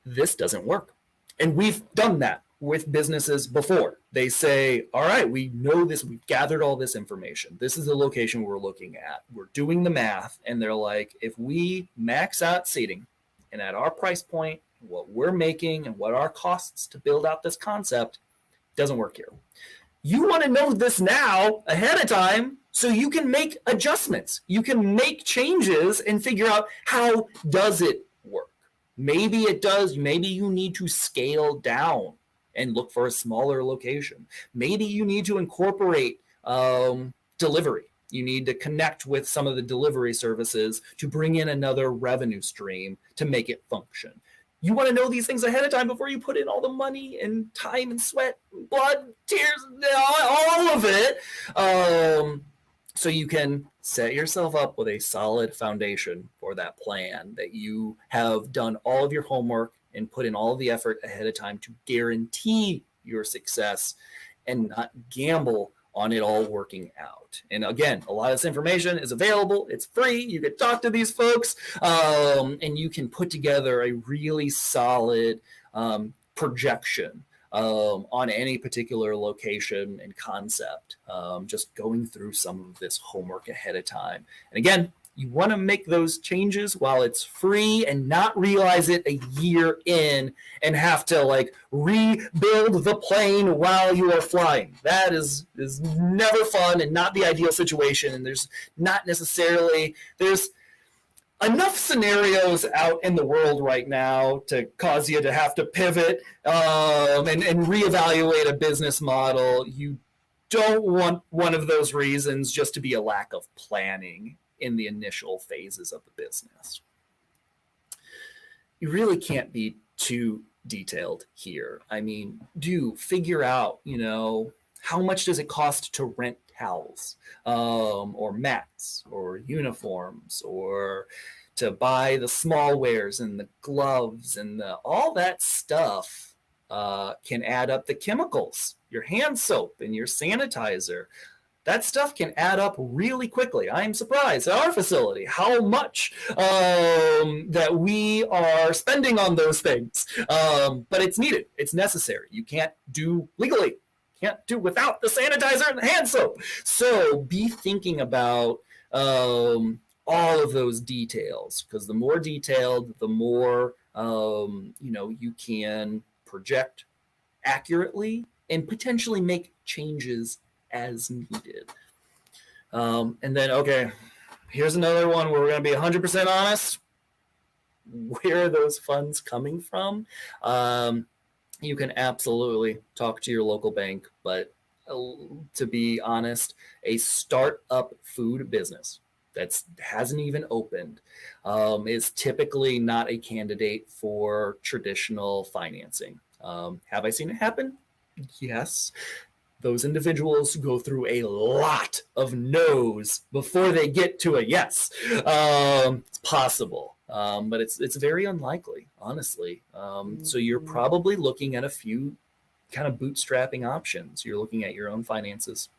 Speaker 2: this doesn't work. And we've done that with businesses before. They say, all right, we know this, we've gathered all this information. This is the location we're looking at. We're doing the math. And they're like, if we max out seating and at our price point, what we're making and what our costs to build out this concept, doesn't work here. You want to know this now ahead of time so you can make adjustments. You can make changes and figure out, how does it work? Maybe it does. Maybe you need to scale down and look for a smaller location. Maybe you need to incorporate delivery. You need to connect with some of the delivery services to bring in another revenue stream to make it function. You want to know these things ahead of time before you put in all the money and time and sweat, blood, tears, all of it. So you can set yourself up with a solid foundation for that plan, that you have done all of your homework and put in all of the effort ahead of time to guarantee your success and not gamble on it all working out. And again, a lot of this information is available. It's free. You can talk to these folks, and you can put together a really solid projection on any particular location and concept, just going through some of this homework ahead of time. And again, you want to make those changes while it's free and not realize it a year in and have to rebuild the plane while you are flying. That is never fun and not the ideal situation. And there's enough scenarios out in the world right now to cause you to have to pivot and reevaluate a business model. You don't want one of those reasons just to be a lack of planning in the initial phases of the business. You really can't be too detailed here. I mean, do figure out, how much does it cost to rent towels, or mats, or uniforms, or to buy the small wares and the gloves and all that stuff can add up. The chemicals, your hand soap and your sanitizer, that stuff can add up really quickly. I'm surprised at our facility how much that we are spending on those things. But it's needed. It's necessary. You can't do legally. Can't do without the sanitizer and the hand soap. So be thinking about all of those details, because the more detailed, the more you can project accurately and potentially make changes as needed. And then, okay, here's another one where we're going to be 100% honest. Where are those funds coming from? You can absolutely talk to your local bank, but to be honest, a startup food business that hasn't even opened is typically not a candidate for traditional financing. Have I seen it happen? Yes. Those individuals go through a lot of no's before they get to a yes. It's possible, but it's very unlikely, honestly. So you're probably looking at a few kind of bootstrapping options. You're looking at your own finances.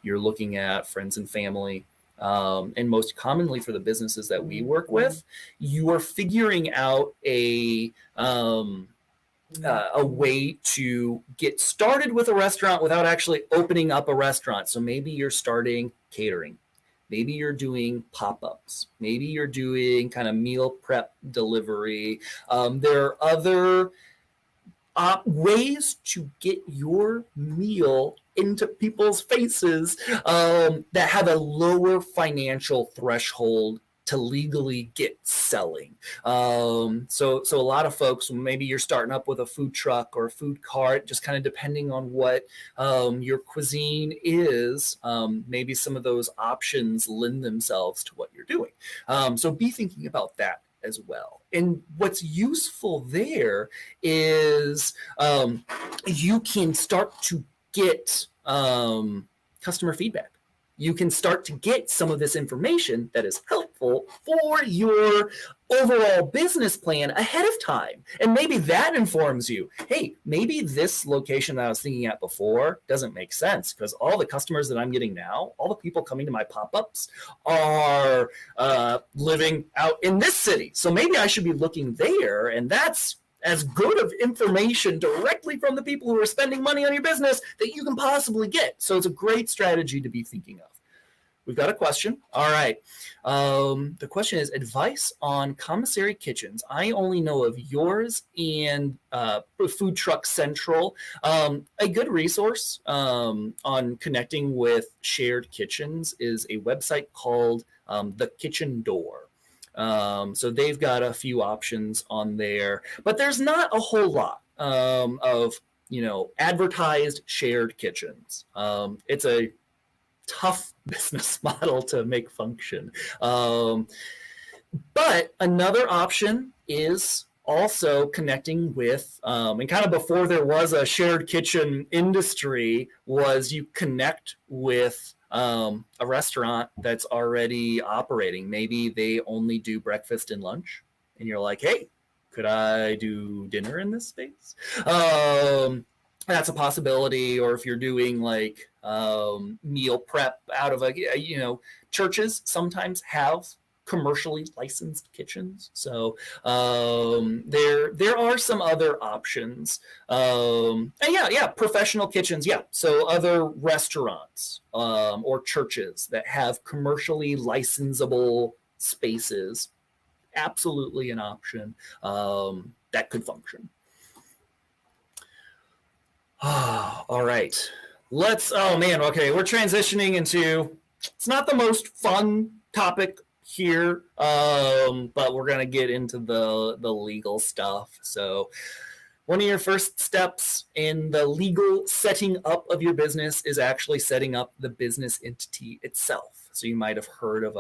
Speaker 2: You're looking at friends and family. And most commonly for the businesses that we work with, you are figuring out a way to get started with a restaurant without actually opening up a restaurant. So maybe you're starting catering. Maybe you're doing pop-ups. Maybe you're doing kind of meal prep delivery. There are other ways to get your meal into people's faces that have a lower financial threshold to legally get selling. So a lot of folks, maybe you're starting up with a food truck or a food cart, just kind of depending on what your cuisine is, maybe some of those options lend themselves to what you're doing. So be thinking about that as well. And what's useful there is you can start to get customer feedback. You can start to get some of this information that is helpful for your overall business plan ahead of time. And maybe that informs you, hey, maybe this location that I was thinking at before doesn't make sense because all the customers that I'm getting now, all the people coming to my pop-ups are living out in this city. So maybe I should be looking there, and that's as good of information directly from the people who are spending money on your business that you can possibly get. So it's a great strategy to be thinking of. We've got a question. All right. The question is advice on commissary kitchens. I only know of yours and Food Truck Central. A good resource on connecting with shared kitchens is a website called The Kitchen Door. So they've got a few options on there, but there's not a whole lot of advertised shared kitchens. It's a tough business model to make function. But another option is also connecting with, and kind of before there was a shared kitchen industry, was you connect with a restaurant that's already operating. Maybe they only do breakfast and lunch, and you're like, hey, could I do dinner in this space? That's a possibility. Or if you're doing like meal prep out of churches sometimes have commercially licensed kitchens. So there are some other options. And professional kitchens. Yeah. So other restaurants or churches that have commercially licensable spaces, absolutely an option that could function. All right. We're transitioning into, it's not the most fun topic here, but we're going to get into the legal stuff. So one of your first steps in the legal setting up of your business is actually setting up the business entity itself. So you might have heard of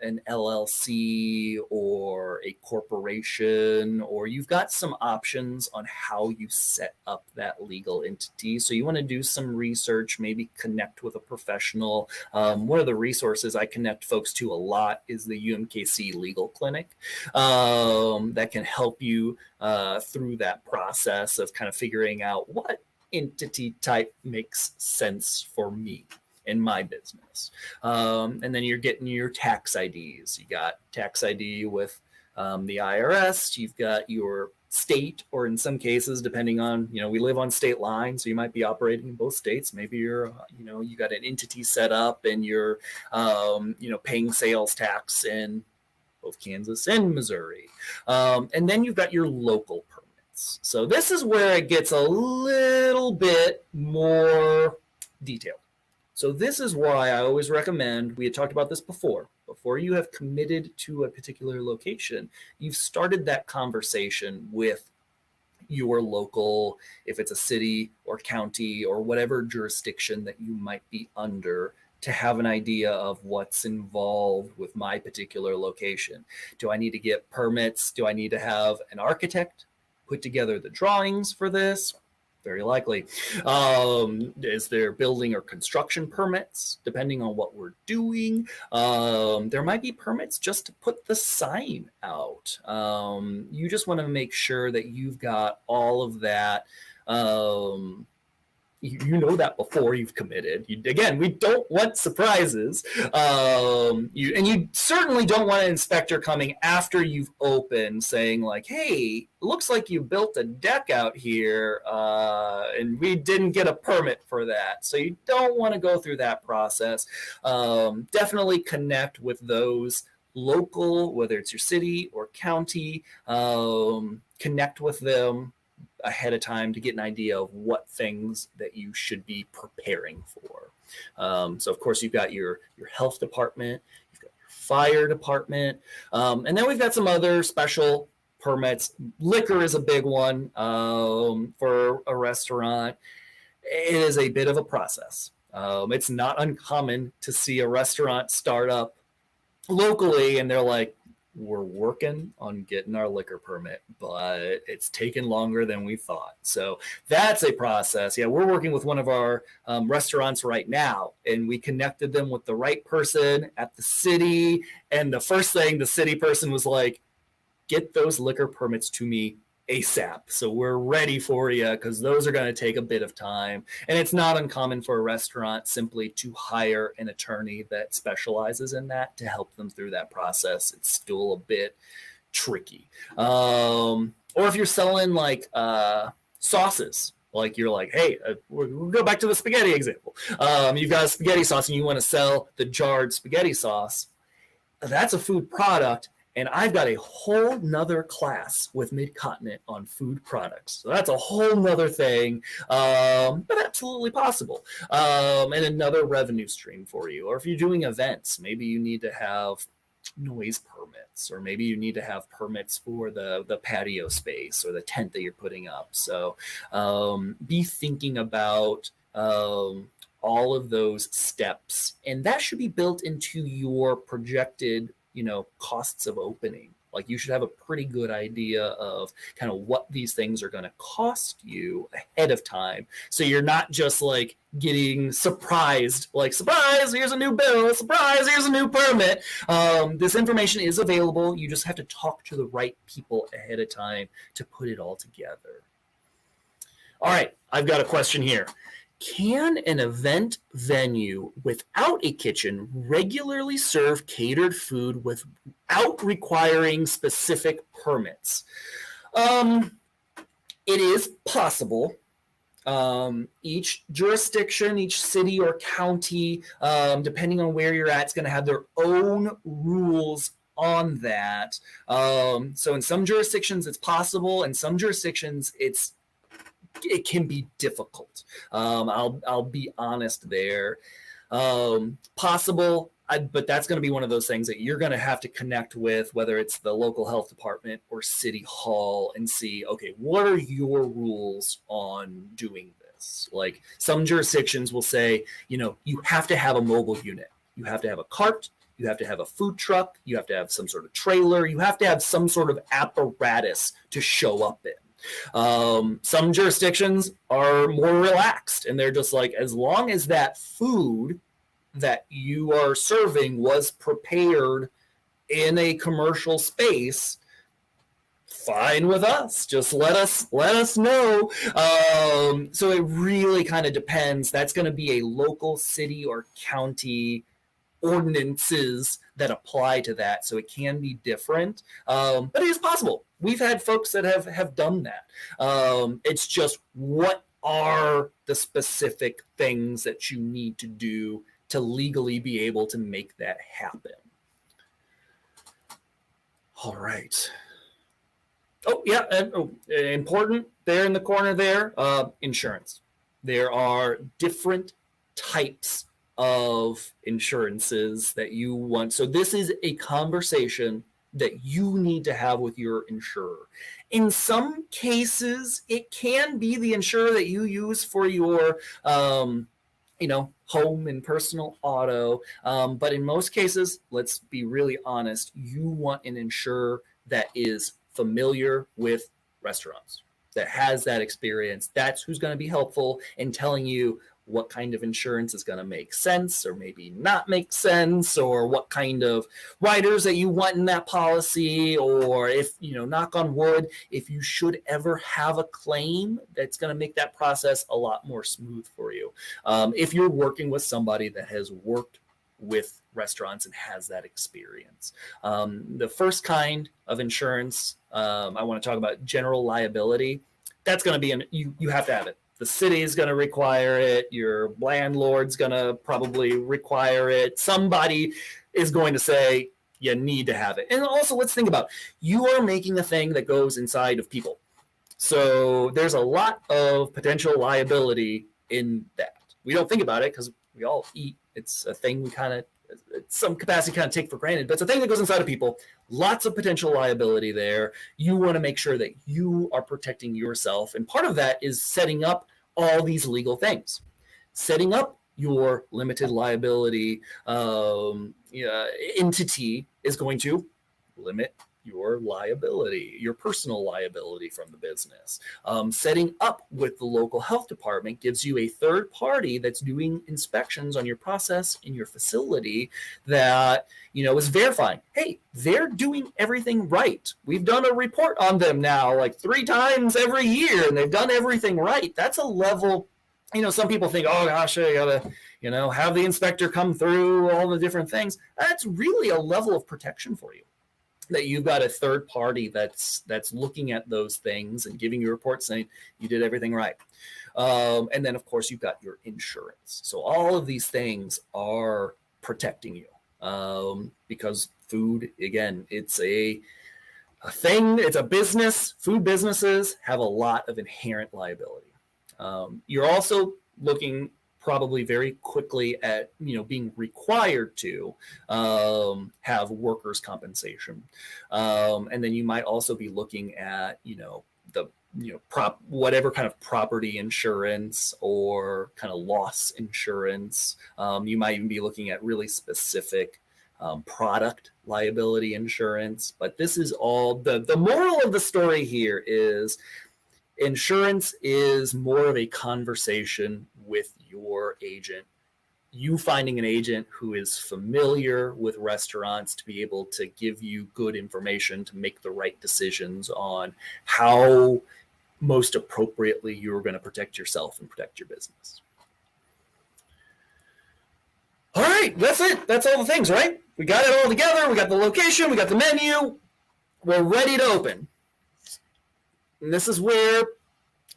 Speaker 2: an LLC or a corporation, or you've got some options on how you set up that legal entity. So you want to do some research, maybe connect with a professional. One of the resources I connect folks to a lot is the UMKC Legal Clinic that can help you through that process of kind of figuring out what entity type makes sense for me in my business. And then you're getting your tax IDs. You got tax ID with the IRS. You've got your state, or in some cases, depending on, we live on state lines, so you might be operating in both states. Maybe you're, you got an entity set up and you're, paying sales tax in both Kansas and Missouri. And then you've got your local permits. So this is where it gets a little bit more detailed. So this is why I always recommend, we had talked about this before you have committed to a particular location, you've started that conversation with your local, if it's a city or county or whatever jurisdiction that you might be under, to have an idea of what's involved with my particular location. Do I need to get permits? Do I need to have an architect put together the drawings for this? Very likely. Is there building or construction permits, depending on what we're doing? There might be permits just to put the sign out. You just want to make sure that you've got all of that. You know that before you've committed. Again, we don't want surprises. You certainly don't want an inspector coming after you've opened saying like, hey, looks like you built a deck out here and we didn't get a permit for that. So you don't want to go through that process. Definitely connect with those local, whether it's your city or county, connect with them ahead of time to get an idea of what things that you should be preparing for. So of course you've got your health department, you've got your fire department, and then we've got some other special permits. Liquor is a big one for a restaurant. It is a bit of a process. It's not uncommon to see a restaurant start up locally and they're like, we're working on getting our liquor permit, but it's taken longer than we thought. So that's a process. Yeah, we're working with one of our restaurants right now, and we connected them with the right person at the city. And the first thing the city person was like, get those liquor permits to me ASAP. So we're ready for you, because those are going to take a bit of time. And it's not uncommon for a restaurant simply to hire an attorney that specializes in that to help them through that process. It's still a bit tricky. Or if you're selling like sauces, like you're like, hey, we'll go back to the spaghetti example. You've got a spaghetti sauce and you want to sell the jarred spaghetti sauce. That's a food product. And I've got a whole nother class with Mid-Continent on food products. So that's a whole nother thing, but absolutely possible. And another revenue stream for you. Or if you're doing events, maybe you need to have noise permits, or maybe you need to have permits for the patio space or the tent that you're putting up. So be thinking about all of those steps. And that should be built into your projected costs of opening. Like you should have a pretty good idea of kind of what these things are going to cost you ahead of time. So you're not just like getting surprised, like surprise, here's a new bill, surprise, here's a new permit. This information is available. You just have to talk to the right people ahead of time to put it all together. All right, I've got a question here. Can an event venue without a kitchen regularly serve catered food without requiring specific permits? It is possible. Each jurisdiction, each city or county, depending on where you're at, is going to have their own rules on that. So in some jurisdictions it's possible, in some jurisdictions it can be difficult. I'll be honest there. Possible, but that's going to be one of those things that you're going to have to connect with, whether it's the local health department or city hall, and see, okay, what are your rules on doing this? Like some jurisdictions will say, you have to have a mobile unit. you have to have a cart, you have to have a food truck, you have to have some sort of trailer, you have to have some sort of apparatus to show up in. Some jurisdictions are more relaxed, and they're just like, as long as that food that you are serving was prepared in a commercial space, fine with us. Just let us know. So it really kind of depends. That's going to be a local city or county ordinances that apply to that. So it can be different, but it is possible. We've had folks that have done that. It's just, what are the specific things that you need to do to legally be able to make that happen? All right. Oh, yeah. Important there in the corner there, insurance. There are different types of insurances that you want. So this is a conversation that you need to have with your insurer. In some cases, it can be the insurer that you use for your home and personal auto. But in most cases, let's be really honest, you want an insurer that is familiar with restaurants, that has that experience. That's who's going to be helpful in telling you what kind of insurance is going to make sense or maybe not make sense, or what kind of riders that you want in that policy, or if, knock on wood, if you should ever have a claim, that's going to make that process a lot more smooth for you. If you're working with somebody that has worked with restaurants and has that experience. The first kind of insurance, I want to talk about general liability. That's going to be, you have to have it. The city is going to require it. Your landlord's going to probably require it. Somebody is going to say you need to have it. And also, let's think about, you are making a thing that goes inside of people. So there's a lot of potential liability in that. We don't think about it because we all eat. It's a thing we kind of, some capacity kind of take for granted, but it's a thing that goes inside of people. Lots of potential liability there. You want to make sure that you are protecting yourself. And part of that is setting up all these legal things. Setting up your limited liability entity is going to limit your liability, your personal liability from the business. Setting up with the local health department gives you a third party that's doing inspections on your process in your facility that, is verifying, hey, they're doing everything right. We've done a report on them now like 3 times every year and they've done everything right. That's a level, some people think, oh gosh, I gotta, have the inspector come through all the different things. That's really a level of protection for you, that you've got a third party that's looking at those things and giving you reports saying you did everything right. And then, of course, you've got your insurance. So all of these things are protecting you because food, again, it's a thing. It's a business. Food businesses have a lot of inherent liability. You're also looking probably very quickly at being required to have workers' compensation, and then you might also be looking at whatever kind of property insurance or kind of loss insurance. You might even be looking at really specific product liability insurance. But this is all the moral of the story here is insurance is more of a conversation with your agent. You finding an agent who is familiar with restaurants to be able to give you good information to make the right decisions on how most appropriately you're going to protect yourself and protect your business. All right, that's it. That's all the things, right? We got it all together. We got the location. We got the menu. We're ready to open. And this is where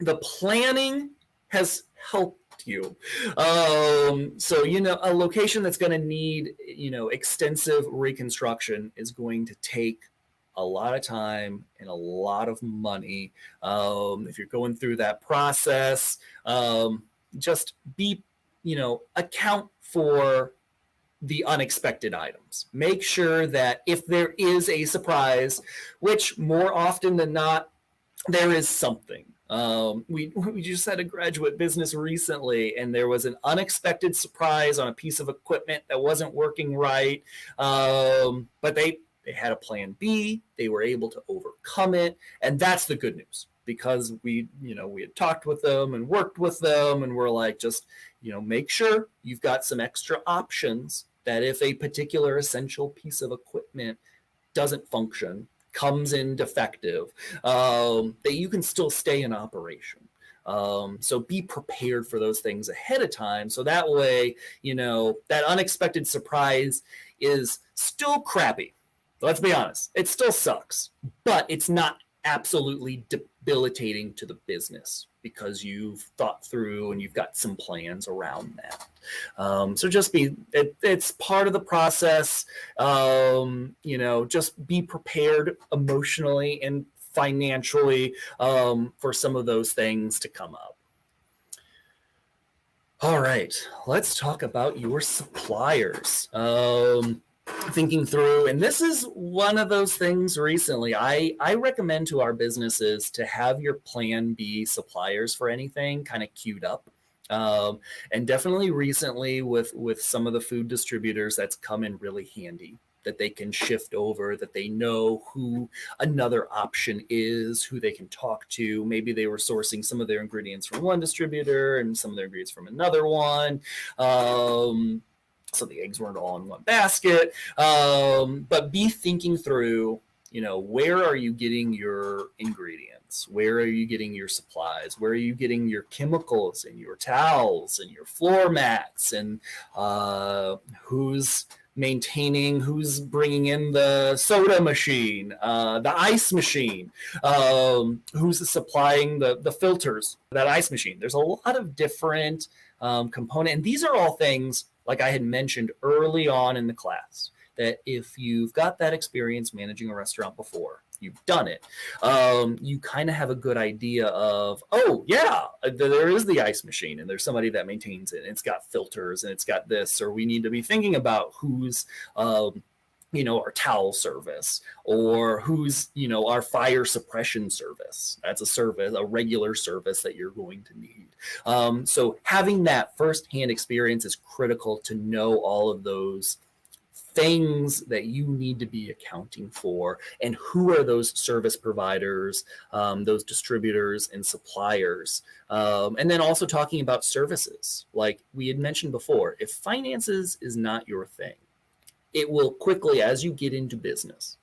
Speaker 2: the planning has helped you. So, a location that's going to need, extensive reconstruction is going to take a lot of time and a lot of money. If you're going through that process, just be, account for the unexpected items. Make sure that if there is a surprise, which more often than not, there is something. We just had a graduate business recently, and there was an unexpected surprise on a piece of equipment that wasn't working right. But they had a plan B. They were able to overcome it, and that's the good news, because we had talked with them and worked with them, and we're like, just make sure you've got some extra options, that if a particular essential piece of equipment doesn't function, comes in defective, that you can still stay in operation. So be prepared for those things ahead of time. So that way, that unexpected surprise is still crappy. Let's be honest. It still sucks, but it's not absolutely debilitating to the business, because you've thought through and you've got some plans around that. So just it's part of the process. Just be prepared emotionally and financially for some of those things to come up. All right, let's talk about your suppliers. Thinking through, and this is one of those things recently, I recommend to our businesses to have your plan B suppliers for anything kind of queued up. And definitely recently with some of the food distributors, that's come in really handy, that they can shift over, that they know who another option is, who they can talk to. Maybe they were sourcing some of their ingredients from one distributor and some of their ingredients from another one. So the eggs weren't all in one basket. But be thinking through, where are you getting your ingredients? Where are you getting your supplies? Where are you getting your chemicals and your towels and your floor mats? And who's bringing in the soda machine, the ice machine, who's supplying the filters, that ice machine. There's a lot of different components. And these are all things, like I had mentioned early on in the class, that if you've got that experience managing a restaurant before, you've done it, you kind of have a good idea of, oh yeah, there is the ice machine and there's somebody that maintains it, and it's got filters and it's got this, or we need to be thinking about who's our towel service, or who's our fire suppression service. That's a regular service that you're going to need. So having that firsthand experience is critical to know all of those things that you need to be accounting for, and who are those service providers, those distributors and suppliers. And then also talking about services, like we had mentioned before, if finances is not your thing, it will quickly, as you get into business,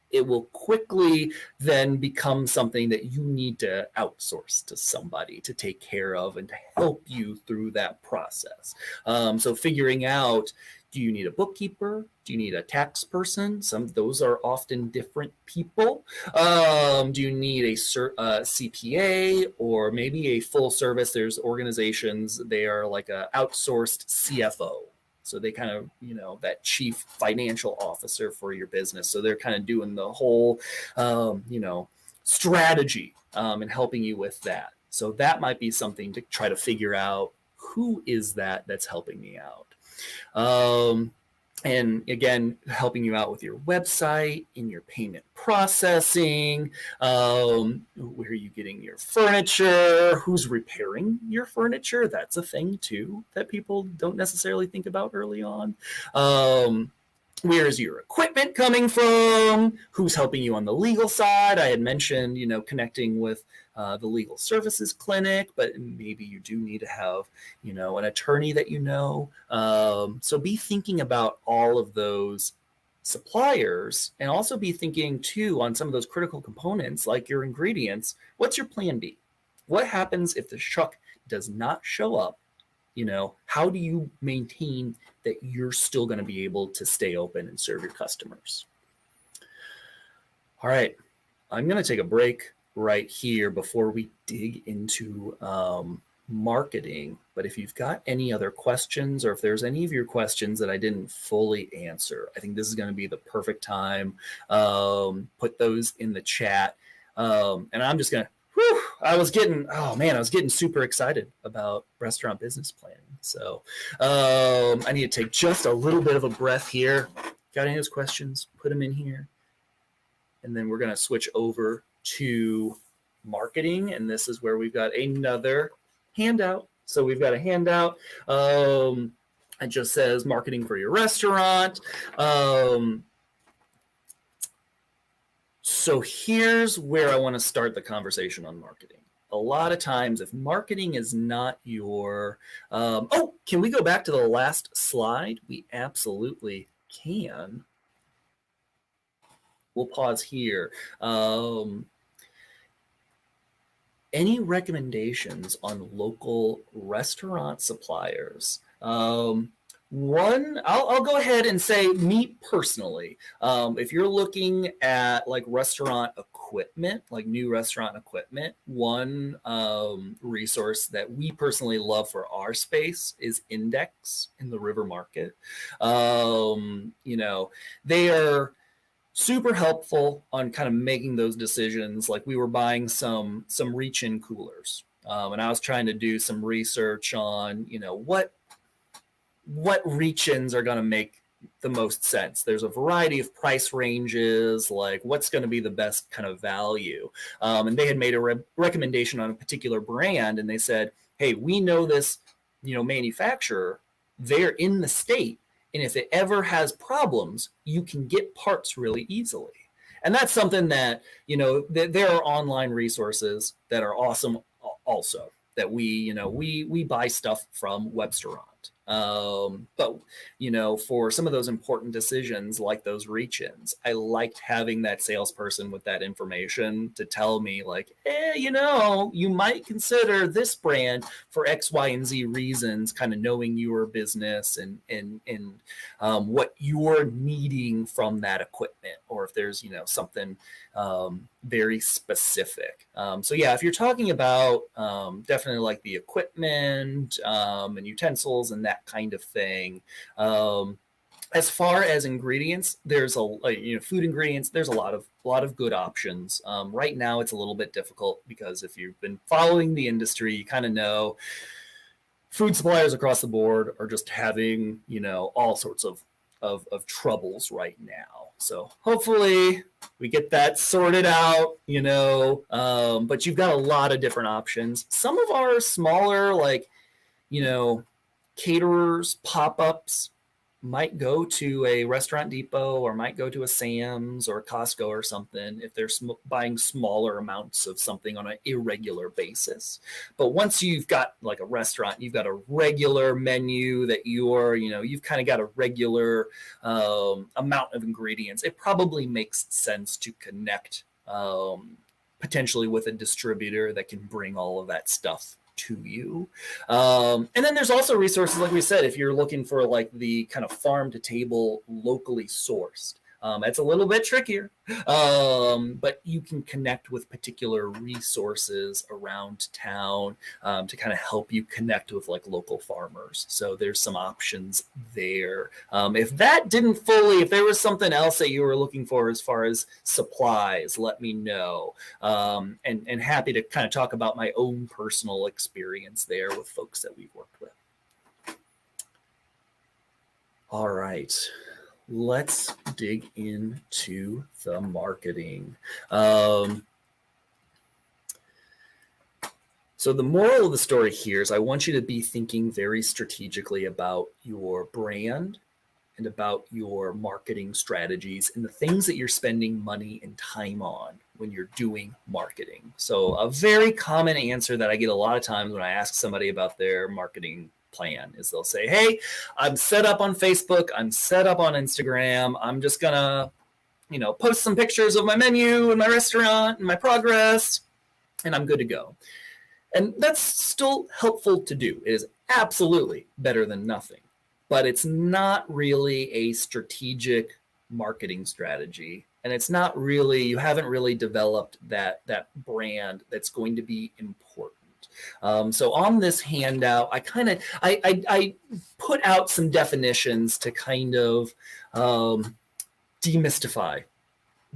Speaker 2: it will quickly then become something that you need to outsource to somebody to take care of and to help you through that process. So figuring out, do you need a bookkeeper? Do you need a tax person? Those are often different people. Do you need a CPA, or maybe a full service? There's organizations, they are like a outsourced CFO. So they kind of, that chief financial officer for your business. So they're kind of doing the whole, strategy and helping you with that. So that might be something to try to figure out, who is that's helping me out. And again, helping you out with your website, in your payment processing, where are you getting your furniture, who's repairing your furniture? That's a thing too that people don't necessarily think about early on. Where is your equipment coming from? Who's helping you on the legal side? I had mentioned, connecting with the legal services clinic, but maybe you do need to have, an attorney that So be thinking about all of those suppliers, and also be thinking too on some of those critical components, like your ingredients. What's your plan B? What happens if the truck does not show up? How do you maintain that you're still going to be able to stay open and serve your customers? All right, I'm going to take a break right here before we dig into marketing. But if you've got any other questions, or if there's any of your questions that I didn't fully answer, I think this is going to be the perfect time. Put those in the chat. And I'm just going to, I was getting super excited about restaurant business planning. So I need to take just a little bit of a breath here. Got any of those questions? Put them in here. And then we're going to switch over to marketing, and this is where we've got another handout. So we've got a handout. It just says marketing for your restaurant. So here's where I want to start the conversation on marketing. A lot of times, if marketing is not your, can we go back to the last slide? We absolutely can. We'll pause here. Any recommendations on local restaurant suppliers? One, I'll go ahead and say me personally. If you're looking at like restaurant equipment, like new restaurant equipment, one resource that we personally love for our space is Index in the River Market. They are super helpful on kind of making those decisions. Like we were buying some reach-in coolers, and I was trying to do some research on what reach-ins are going to make the most sense. There's a variety of price ranges, like what's going to be the best kind of value. And they had made a recommendation on a particular brand, and they said, hey, we know this, manufacturer, they're in the state. And if it ever has problems, you can get parts really easily. And that's something that, there are online resources that are awesome also, that we buy stuff from Websteront. But, for some of those important decisions like those reach-ins, I liked having that salesperson with that information to tell me like, you might consider this brand for X, Y, and Z reasons, kind of knowing your business and what you're needing from that equipment, or if there's, something very specific. So yeah, if you're talking about definitely like the equipment and utensils and that kind of thing. As far as ingredients, there's food ingredients. There's a lot of good options. Right now, it's a little bit difficult because if you've been following the industry, you kind of know food suppliers across the board are just having all sorts of troubles right now. So hopefully we get that sorted out, but you've got a lot of different options. Some of our smaller, caterers, pop-ups might go to a Restaurant Depot or might go to a Sam's or Costco or something if they're buying smaller amounts of something on an irregular basis. But once you've got like a restaurant, you've got a regular menu that you've kind of got a regular amount of ingredients, it probably makes sense to connect potentially with a distributor that can bring all of that stuff to you. And then there's also resources, like we said, if you're looking for like the kind of farm to table locally sourced. It's a little bit trickier, but you can connect with particular resources around town to kind of help you connect with like local farmers. So there's some options there. If there was something else that you were looking for as far as supplies, let me know. And happy to kind of talk about my own personal experience there with folks that we've worked with. All right. Let's dig into the marketing. So the moral of the story here is I want you to be thinking very strategically about your brand and about your marketing strategies and the things that you're spending money and time on when you're doing marketing. So a very common answer that I get a lot of times when I ask somebody about their marketing plan is they'll say, hey, I'm set up on Facebook, I'm set up on Instagram, I'm just gonna post some pictures of my menu and my restaurant and my progress, and I'm good to go. And that's still helpful to do. It is absolutely better than nothing, but it's not really a strategic marketing strategy, and it's not really, you haven't really developed that brand that's going to be important. So on this handout, I put out some definitions to kind of demystify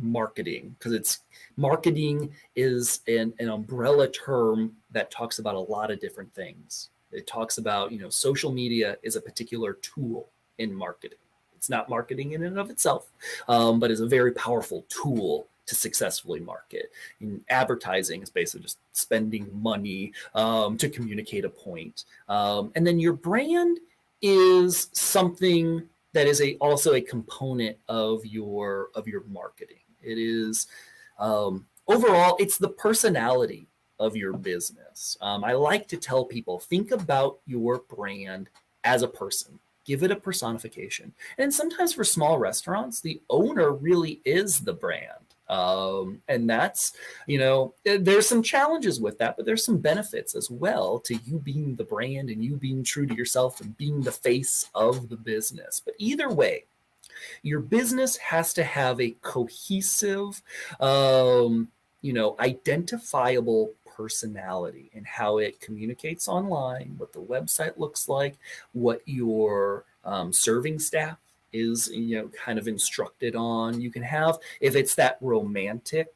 Speaker 2: marketing, because marketing is an umbrella term that talks about a lot of different things. It talks about, social media is a particular tool in marketing. It's not marketing in and of itself, but is a very powerful tool to successfully market. And advertising is basically just spending money to communicate a point. And then your brand is something that is also a component of your marketing. It is overall, it's the personality of your business. I like to tell people, think about your brand as a person. Give it a personification. And sometimes for small restaurants, the owner really is the brand. And that's, there's some challenges with that, but there's some benefits as well to you being the brand and you being true to yourself and being the face of the business. But either way, your business has to have a cohesive, identifiable personality in how it communicates online, what the website looks like, what your serving staff is, kind of instructed on. You can have, if it's that romantic,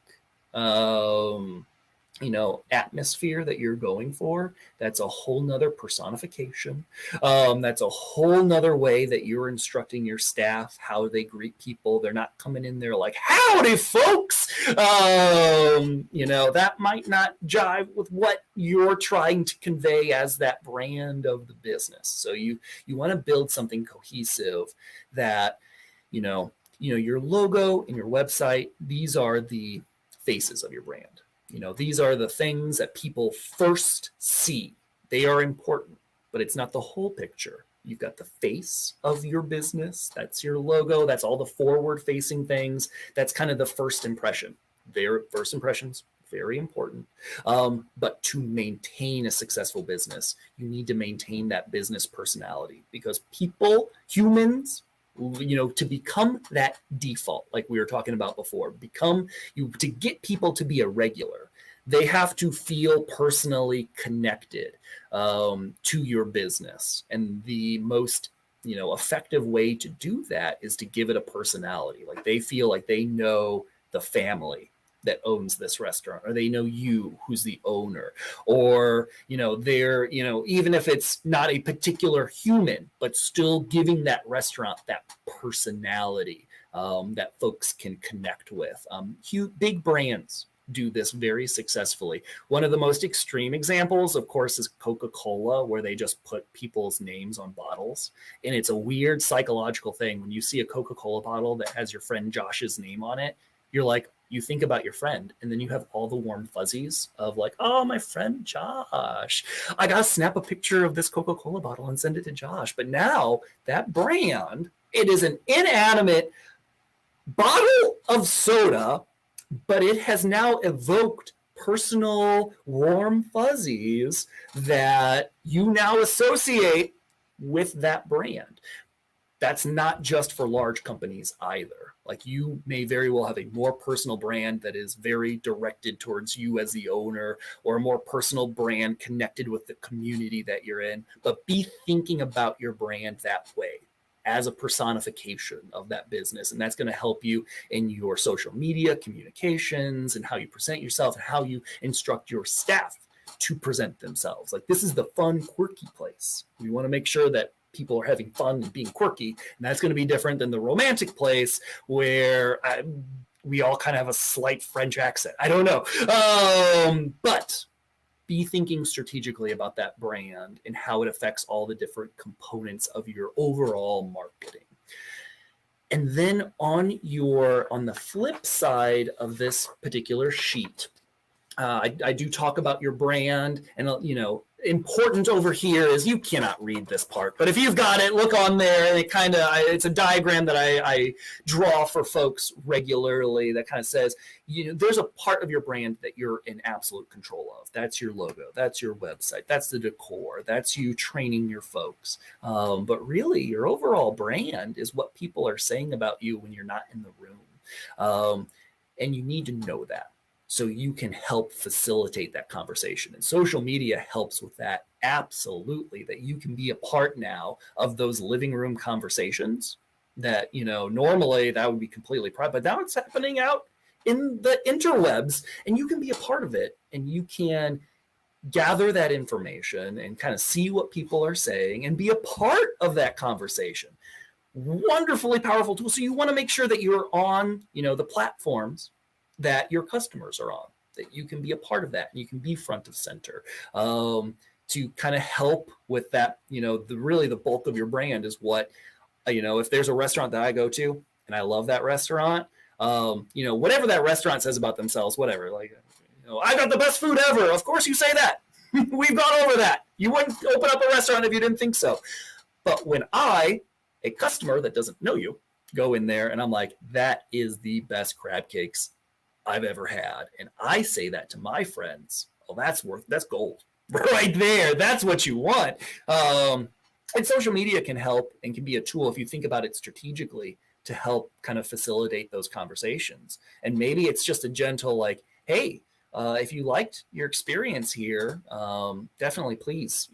Speaker 2: atmosphere that you're going for, that's a whole nother personification. That's a whole nother way that you're instructing your staff how they greet people. They're not coming in there like, howdy folks. That might not jive with what you're trying to convey as that brand of the business. So you want to build something cohesive that, your logo and your website, these are the faces of your brand. These are the things that people first see. They are important, but it's not the whole picture. You've got the face of your business. That's your logo. That's all the forward-facing things. That's kind of the first impression. First impressions, very important. But to maintain a successful business, you need to maintain that business personality, because humans, to become that default, like we were talking about before, to get people to be a regular, they have to feel personally connected to your business. And the most, effective way to do that is to give it a personality. Like they feel like they know the family that owns this restaurant, or they know you, who's the owner, or, they're, even if it's not a particular human, but still giving that restaurant that personality that folks can connect with. Big brands do this very successfully. One of the most extreme examples, of course, is Coca-Cola, where they just put people's names on bottles. And it's a weird psychological thing. When you see a Coca-Cola bottle that has your friend Josh's name on it, you're like, you think about your friend, and then you have all the warm fuzzies of like, oh, my friend Josh, I gotta snap a picture of this Coca-Cola bottle and send it to Josh. But now that brand, it is an inanimate bottle of soda, but it has now evoked personal warm fuzzies that you now associate with that brand. That's not just for large companies either. Like, you may very well have a more personal brand that is very directed towards you as the owner, or a more personal brand connected with the community that you're in. But be thinking about your brand that way, as a personification of that business. And that's going to help you in your social media communications and how you present yourself and how you instruct your staff to present themselves. Like, this is the fun, quirky place. We want to make sure that people are having fun and being quirky. And that's going to be different than the romantic place where we all kind of have a slight French accent. I don't know. But be thinking strategically about that brand and how it affects all the different components of your overall marketing. And then on the flip side of this particular sheet, I do talk about your brand, and important over here is, you cannot read this part, but if you've got it, look on there. And it's a diagram that I draw for folks regularly that kind of says, there's a part of your brand that you're in absolute control of. That's your logo. That's your website. That's the decor. That's you training your folks. But really, your overall brand is what people are saying about you when you're not in the room. And you need to know that, so you can help facilitate that conversation. And social media helps with that, absolutely, that you can be a part now of those living room conversations that, normally that would be completely private, but now it's happening out in the interwebs, and you can be a part of it, and you can gather that information and kind of see what people are saying and be a part of that conversation. Wonderfully powerful tool. So you want to make sure that you're on, the platforms that your customers are on, that you can be a part of that and you can be front of center. To kind of help with that, the bulk of your brand is what, if there's a restaurant that I go to and I love that restaurant, whatever that restaurant says about themselves, whatever, like, I got the best food ever. Of course you say that. We've gone over that. You wouldn't open up a restaurant if you didn't think so. But when a customer that doesn't know you, go in there and I'm like, that is the best crab cakes I've ever had. And I say that to my friends. Oh, that's gold right there. That's what you want. And social media can help and can be a tool if you think about it strategically to help kind of facilitate those conversations. And maybe it's just a gentle like, hey, if you liked your experience here, definitely please,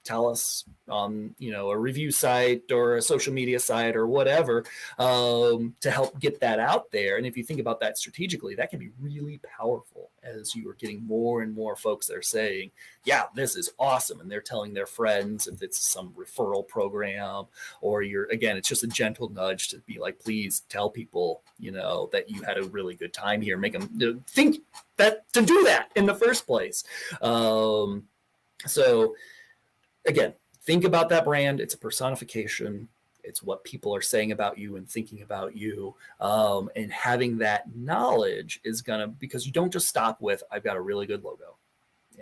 Speaker 2: tell us on, a review site or a social media site or whatever, to help get that out there. And if you think about that strategically, that can be really powerful as you are getting more and more folks that are saying, yeah, this is awesome. And they're telling their friends if it's some referral program, or it's just a gentle nudge to be like, please tell people, that you had a really good time here. Make them think that to do that in the first place. So again, think about that brand. It's a personification. It's what people are saying about you and thinking about you. And having that knowledge is because you don't just stop with, I've got a really good logo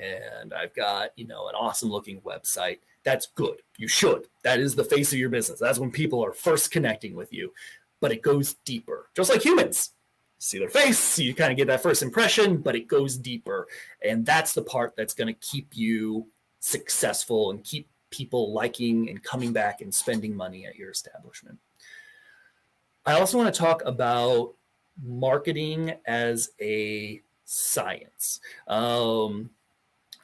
Speaker 2: and I've got, an awesome looking website. That's good. You should. That is the face of your business. That's when people are first connecting with you. But it goes deeper, just like humans. See their face, you kind of get that first impression, but it goes deeper. And that's the part that's going to keep you successful and keep people liking and coming back and spending money at your establishment. I also want to talk about marketing as a science.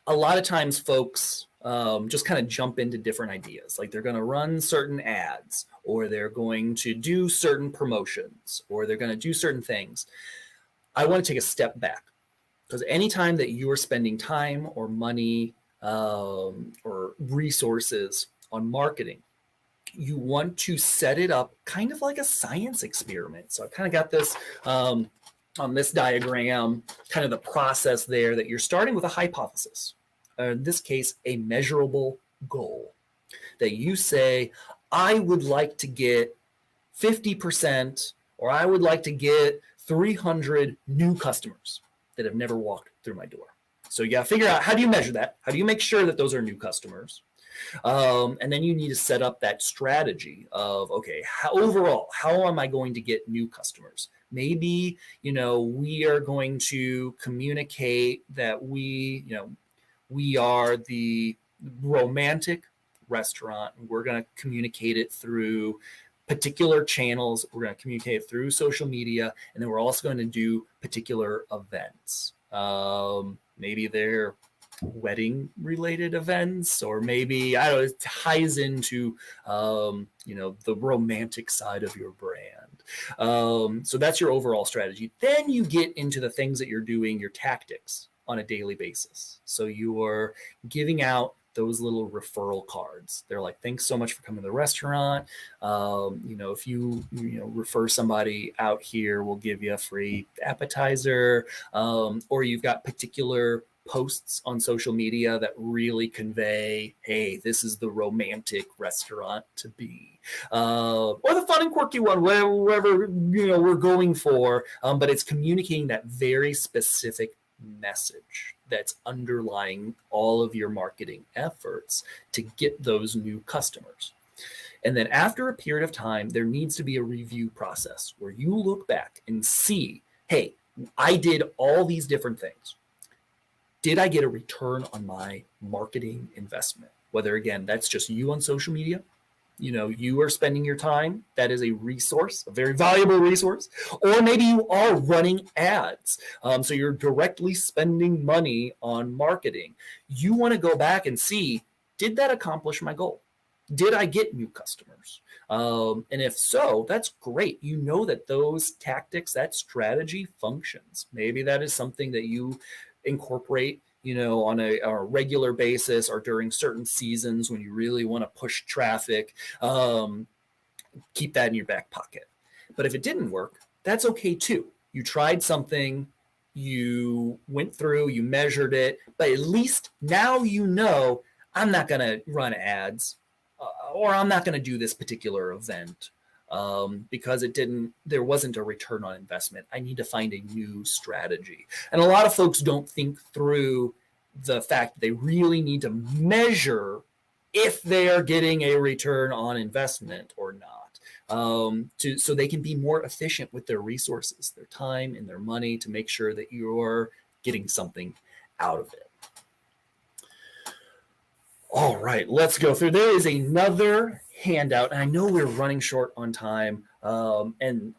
Speaker 2: A lot of times folks just kind of jump into different ideas. Like they're going to run certain ads, or they're going to do certain promotions, or they're going to do certain things. I want to take a step back, because anytime that you are spending time or money or resources on marketing, you want to set it up kind of like a science experiment. So I kind of got this on this diagram, kind of the process there, that you're starting with a hypothesis. In this case, a measurable goal, that you say, I would like to get 50%, or I would like to get 300 new customers that have never walked through my door. So you got to figure out, how do you measure that? How do you make sure that those are new customers? And then you need to set up that strategy of, okay, overall, how am I going to get new customers? Maybe, we are going to communicate that we are the romantic restaurant. We're going to communicate it through particular channels. We're going to communicate it through social media. And then we're also going to do particular events. Maybe they're wedding related events, or maybe, I don't know, it ties into, the romantic side of your brand. So that's your overall strategy. Then you get into the things that you're doing, your tactics on a daily basis. So you are giving out those little referral cards. They're like, thanks so much for coming to the restaurant. If you refer somebody out here, we'll give you a free appetizer. Or you've got particular posts on social media that really convey, hey, this is the romantic restaurant to be, or the fun and quirky one, wherever we're going for. But it's communicating that very specific message that's underlying all of your marketing efforts to get those new customers. And then after a period of time, there needs to be a review process where you look back and see, hey, I did all these different things. Did I get a return on my marketing investment? Whether, again, that's just you on social media, you are spending your time. That is a resource, a very valuable resource. Or maybe you are running ads. So you're directly spending money on marketing. You want to go back and see, did that accomplish my goal? Did I get new customers? And if so, that's great. You know that those tactics, that strategy functions. Maybe that is something that you incorporate on a regular basis, or during certain seasons when you really want to push traffic. Keep that in your back pocket. But if it didn't work, that's okay too. You tried something, you went through, you measured it, but at least now you know I'm not going to run ads or I'm not going to do this particular event because there wasn't a return on investment. I need to find a new strategy. And a lot of folks don't think through the fact that they really need to measure if they are getting a return on investment or not. So they can be more efficient with their resources, their time and their money, to make sure that you're getting something out of it. All right, let's go through. There is another handout, and I know we're running short on time, and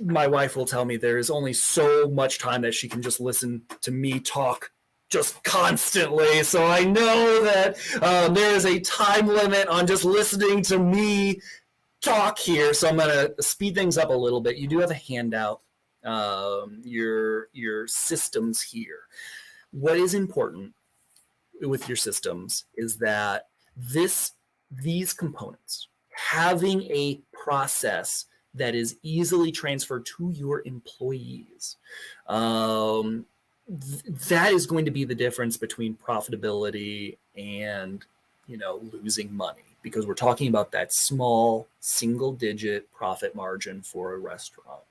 Speaker 2: my wife will tell me there is only so much time that she can just listen to me talk just constantly. So I know that there is a time limit on just listening to me talk here, so I'm going to speed things up a little bit. You do have a handout, your systems here. What is important with your systems is that these components, having a process that is easily transferred to your employees, that is going to be the difference between profitability and losing money, because we're talking about that small single-digit profit margin for a restaurant.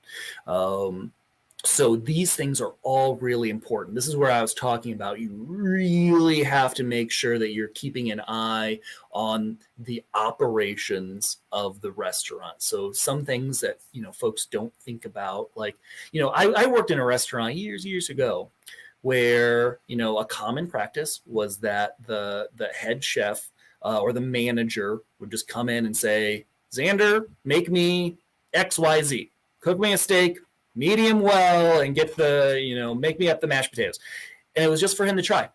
Speaker 2: So these things are all really important. This is where I was talking about you really have to make sure that you're keeping an eye on the operations of the restaurant. So some things that folks don't think about, like I worked in a restaurant years ago where a common practice was that the head chef or the manager would just come in and say, Xander, make me XYZ, cook me a steak, medium well, and get make me up the mashed potatoes. And it was just for him to try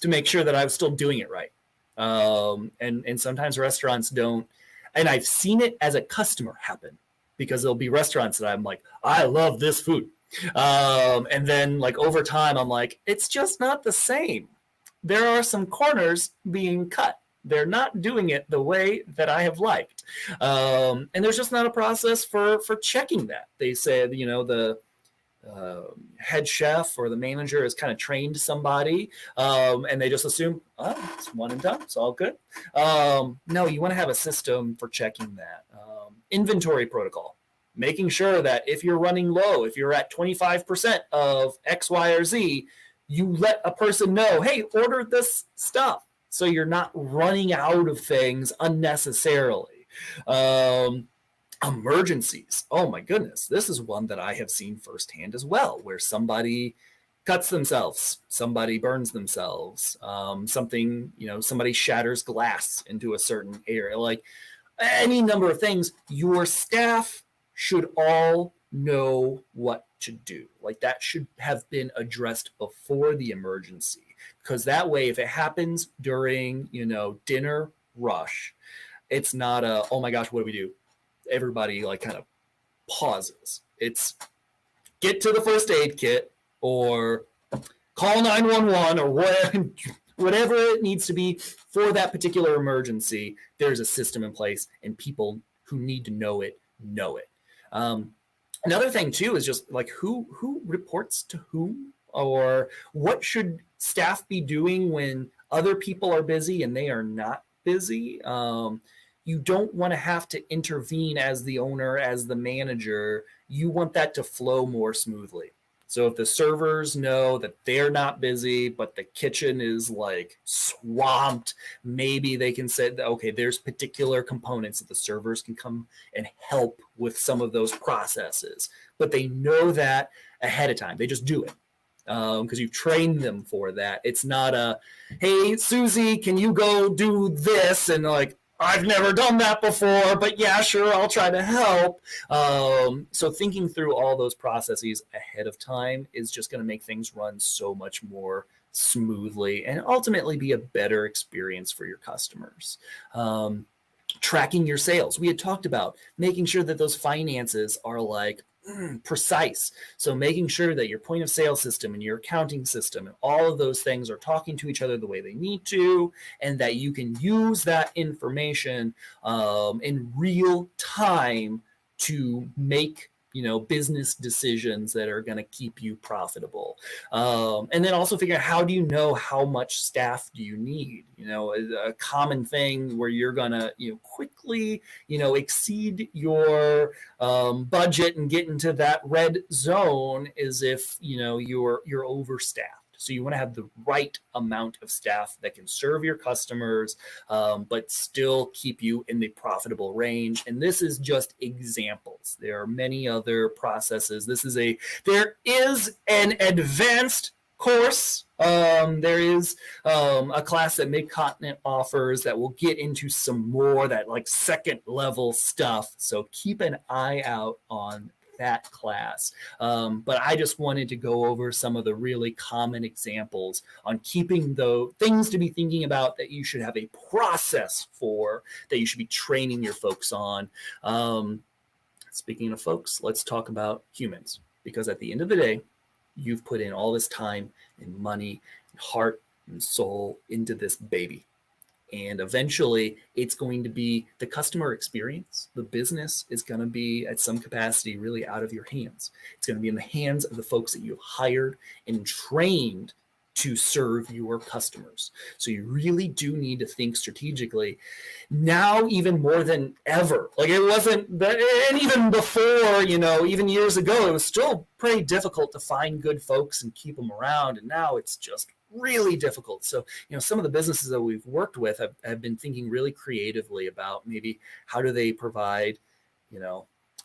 Speaker 2: to make sure that I was still doing it right. And sometimes restaurants don't, and I've seen it as a customer happen, because there'll be restaurants that I'm like, I love this food. And then over time, I'm like, it's just not the same. There are some corners being cut. They're not doing it the way that I have liked. And there's just not a process for checking that. They said, the head chef or the manager has kind of trained somebody, and they just assume, it's one and done, it's all good. No, you want to have a system for checking that. Inventory protocol, making sure that if you're running low, if you're at 25% of X, Y, or Z, you let a person know, hey, order this stuff, so you're not running out of things unnecessarily. Emergencies. Oh my goodness. This is one that I have seen firsthand as well, where somebody cuts themselves, somebody burns themselves, somebody shatters glass into a certain area, like any number of things. Your staff should all know what to do. Like that should have been addressed before the emergency. Because that way, if it happens during, dinner rush, it's not oh my gosh, what do we do? Everybody kind of pauses. It's get to the first aid kit or call 911 or whatever it needs to be for that particular emergency. There's a system in place, and people who need to know it know it. Another thing too is just who reports to whom, or what should staff be doing when other people are busy and they are not busy. You don't want to have to intervene as the owner, as the manager. You want that to flow more smoothly. So if the servers know that they're not busy, but the kitchen is swamped, maybe they can say, okay, there's particular components that the servers can come and help with some of those processes. But they know that ahead of time. They just do it. Because you've trained them for that. It's not a, hey, Susie, can you go do this? And I've never done that before, but yeah, sure, I'll try to help. So thinking through all those processes ahead of time is just going to make things run so much more smoothly and ultimately be a better experience for your customers. Tracking your sales. We had talked about making sure that those finances are precise. So making sure that your point of sale system and your accounting system and all of those things are talking to each other the way they need to, and that you can use that information in real time to make business decisions that are going to keep you profitable. And then also figure out, how do you know how much staff do you need? A common thing where you're going to, quickly, exceed your budget and get into that red zone is if, you're overstaffed. So you want to have the right amount of staff that can serve your customers, but still keep you in the profitable range. And this is just examples. There are many other processes. There is an advanced course. There is a class that Mid-Continent offers that will get into some more that like second level stuff. So keep an eye out on that class. But I just wanted to go over some of the really common examples on keeping the things to be thinking about that you should have a process for, that you should be training your folks on. Speaking of folks, let's talk about humans, because at the end of the day, you've put in all this time and money and heart and soul into this baby. And eventually it's going to be the customer experience. The business is going to be at some capacity really out of your hands. It's going to be in the hands of the folks that you've hired and trained to serve your customers. So you really do need to think strategically now, even more than ever. Like it wasn't that, and even before, even years ago, it was still pretty difficult to find good folks and keep them around. And now it's just really difficult. So, some of the businesses that we've worked with have been thinking really creatively about maybe how do they provide,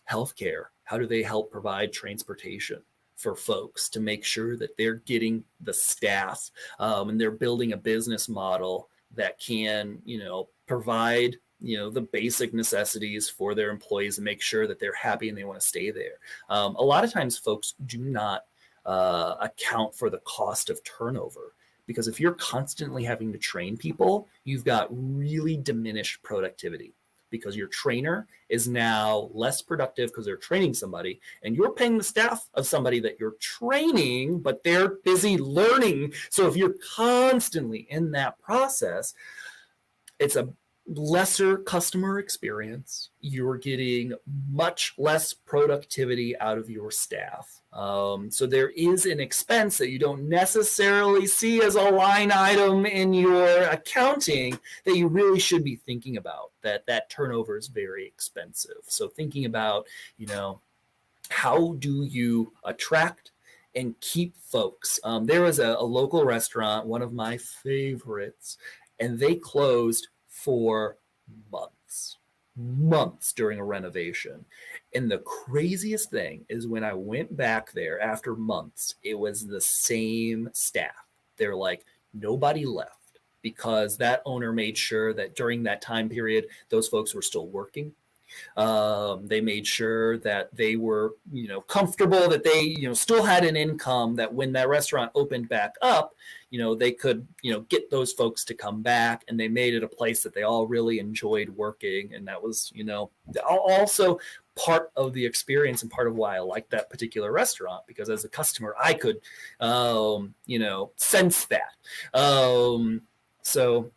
Speaker 2: healthcare? How do they help provide transportation for folks to make sure that they're getting the staff, and they're building a business model that can, provide, the basic necessities for their employees and make sure that they're happy and they want to stay there. A lot of times folks do not account for the cost of turnover, because if you're constantly having to train people, you've got really diminished productivity, because your trainer is now less productive because they're training somebody, and you're paying the staff of somebody that you're training, but they're busy learning. So if you're constantly in that process, it's a lesser customer experience. You're getting much less productivity out of your staff. So there is an expense that you don't necessarily see as a line item in your accounting that you really should be thinking about. That turnover is very expensive. So thinking about, how do you attract and keep folks? There was a local restaurant, one of my favorites, and they closed for months during a renovation. And the craziest thing is when I went back there after months, it was the same staff. They're like, nobody left, because that owner made sure that during that time period, those folks were still working. They made sure that they were, comfortable, that they, still had an income, that when that restaurant opened back up, they could, get those folks to come back, and they made it a place that they all really enjoyed working. And that was, also part of the experience and part of why I liked that particular restaurant, because as a customer, I could, sense that. So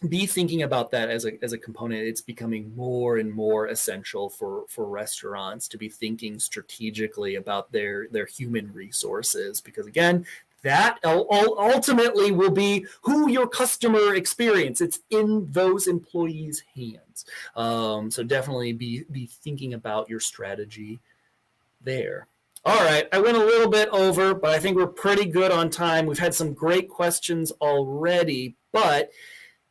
Speaker 2: be thinking about that as a component. It's becoming more and more essential for restaurants to be thinking strategically about their human resources, because again, that ultimately will be who your customer experience. It's in those employees' hands. So definitely be thinking about your strategy there. All right, I went a little bit over, but I think we're pretty good on time. We've had some great questions already, but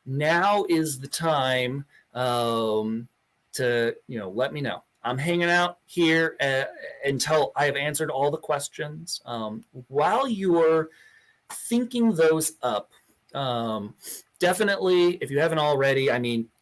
Speaker 2: now is the time to let me know. I'm hanging out here until I have answered all the questions. While you're thinking those up, definitely, if you haven't already,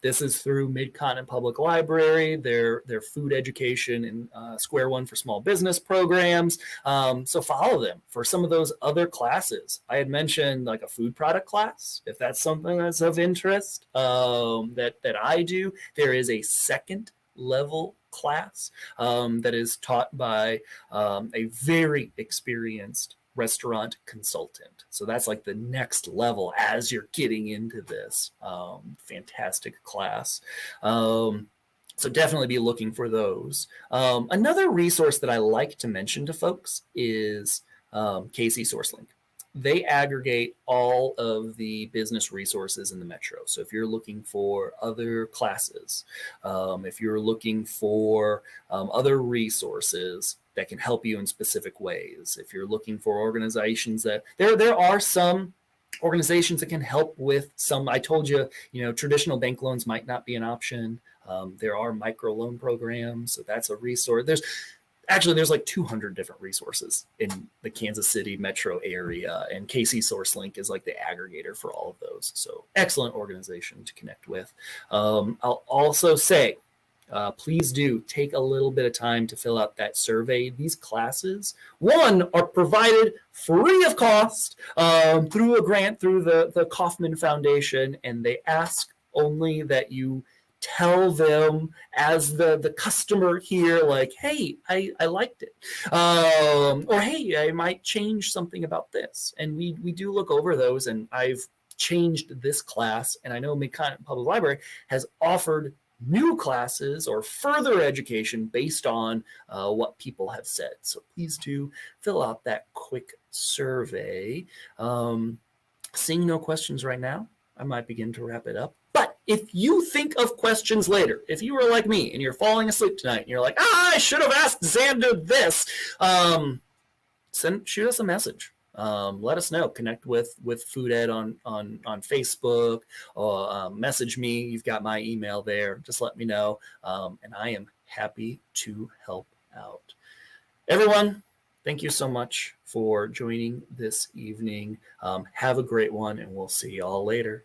Speaker 2: this is through Mid-Continent Public Library, their food education and Square One for Small Business programs. So follow them for some of those other classes. I had mentioned like a food product class, if that's something that's of interest, that I do. There is a second level class that is taught by a very experienced restaurant consultant. So that's like the next level as you're getting into this fantastic class. So So definitely be looking for those. Another resource that I like to mention to folks is KC SourceLink. They aggregate all of the business resources in the metro. So if you're looking for other classes, if you're looking for other resources that can help you in specific ways, if you're looking for organizations that there are some organizations that can help with some. I told you, traditional bank loans might not be an option. There are micro loan programs, so that's a resource. There's like 200 different resources in the Kansas City metro area, and KC SourceLink is like the aggregator for all of those. So excellent organization to connect with. I'll also say, please do take a little bit of time to fill out that survey. These classes, one, are provided free of cost through a grant through the Kauffman Foundation, and they ask only that you tell them as the customer here, like, hey, I liked it, or hey, I might change something about this. And we do look over those, and I've changed this class, and I know Mid-Continent Public Library has offered new classes or further education based on what people have said. So please do fill out that quick survey. Seeing no questions right now, I might begin to wrap it up. But if you think of questions later, if you were like me and you're falling asleep tonight and you're like, I should have asked Xander this, shoot us a message. Let us know. Connect with Food Ed on Facebook, or message me. You've got my email there. Just let me know, and I am happy to help out. Everyone, thank you so much for joining this evening. Have a great one, and we'll see y'all later.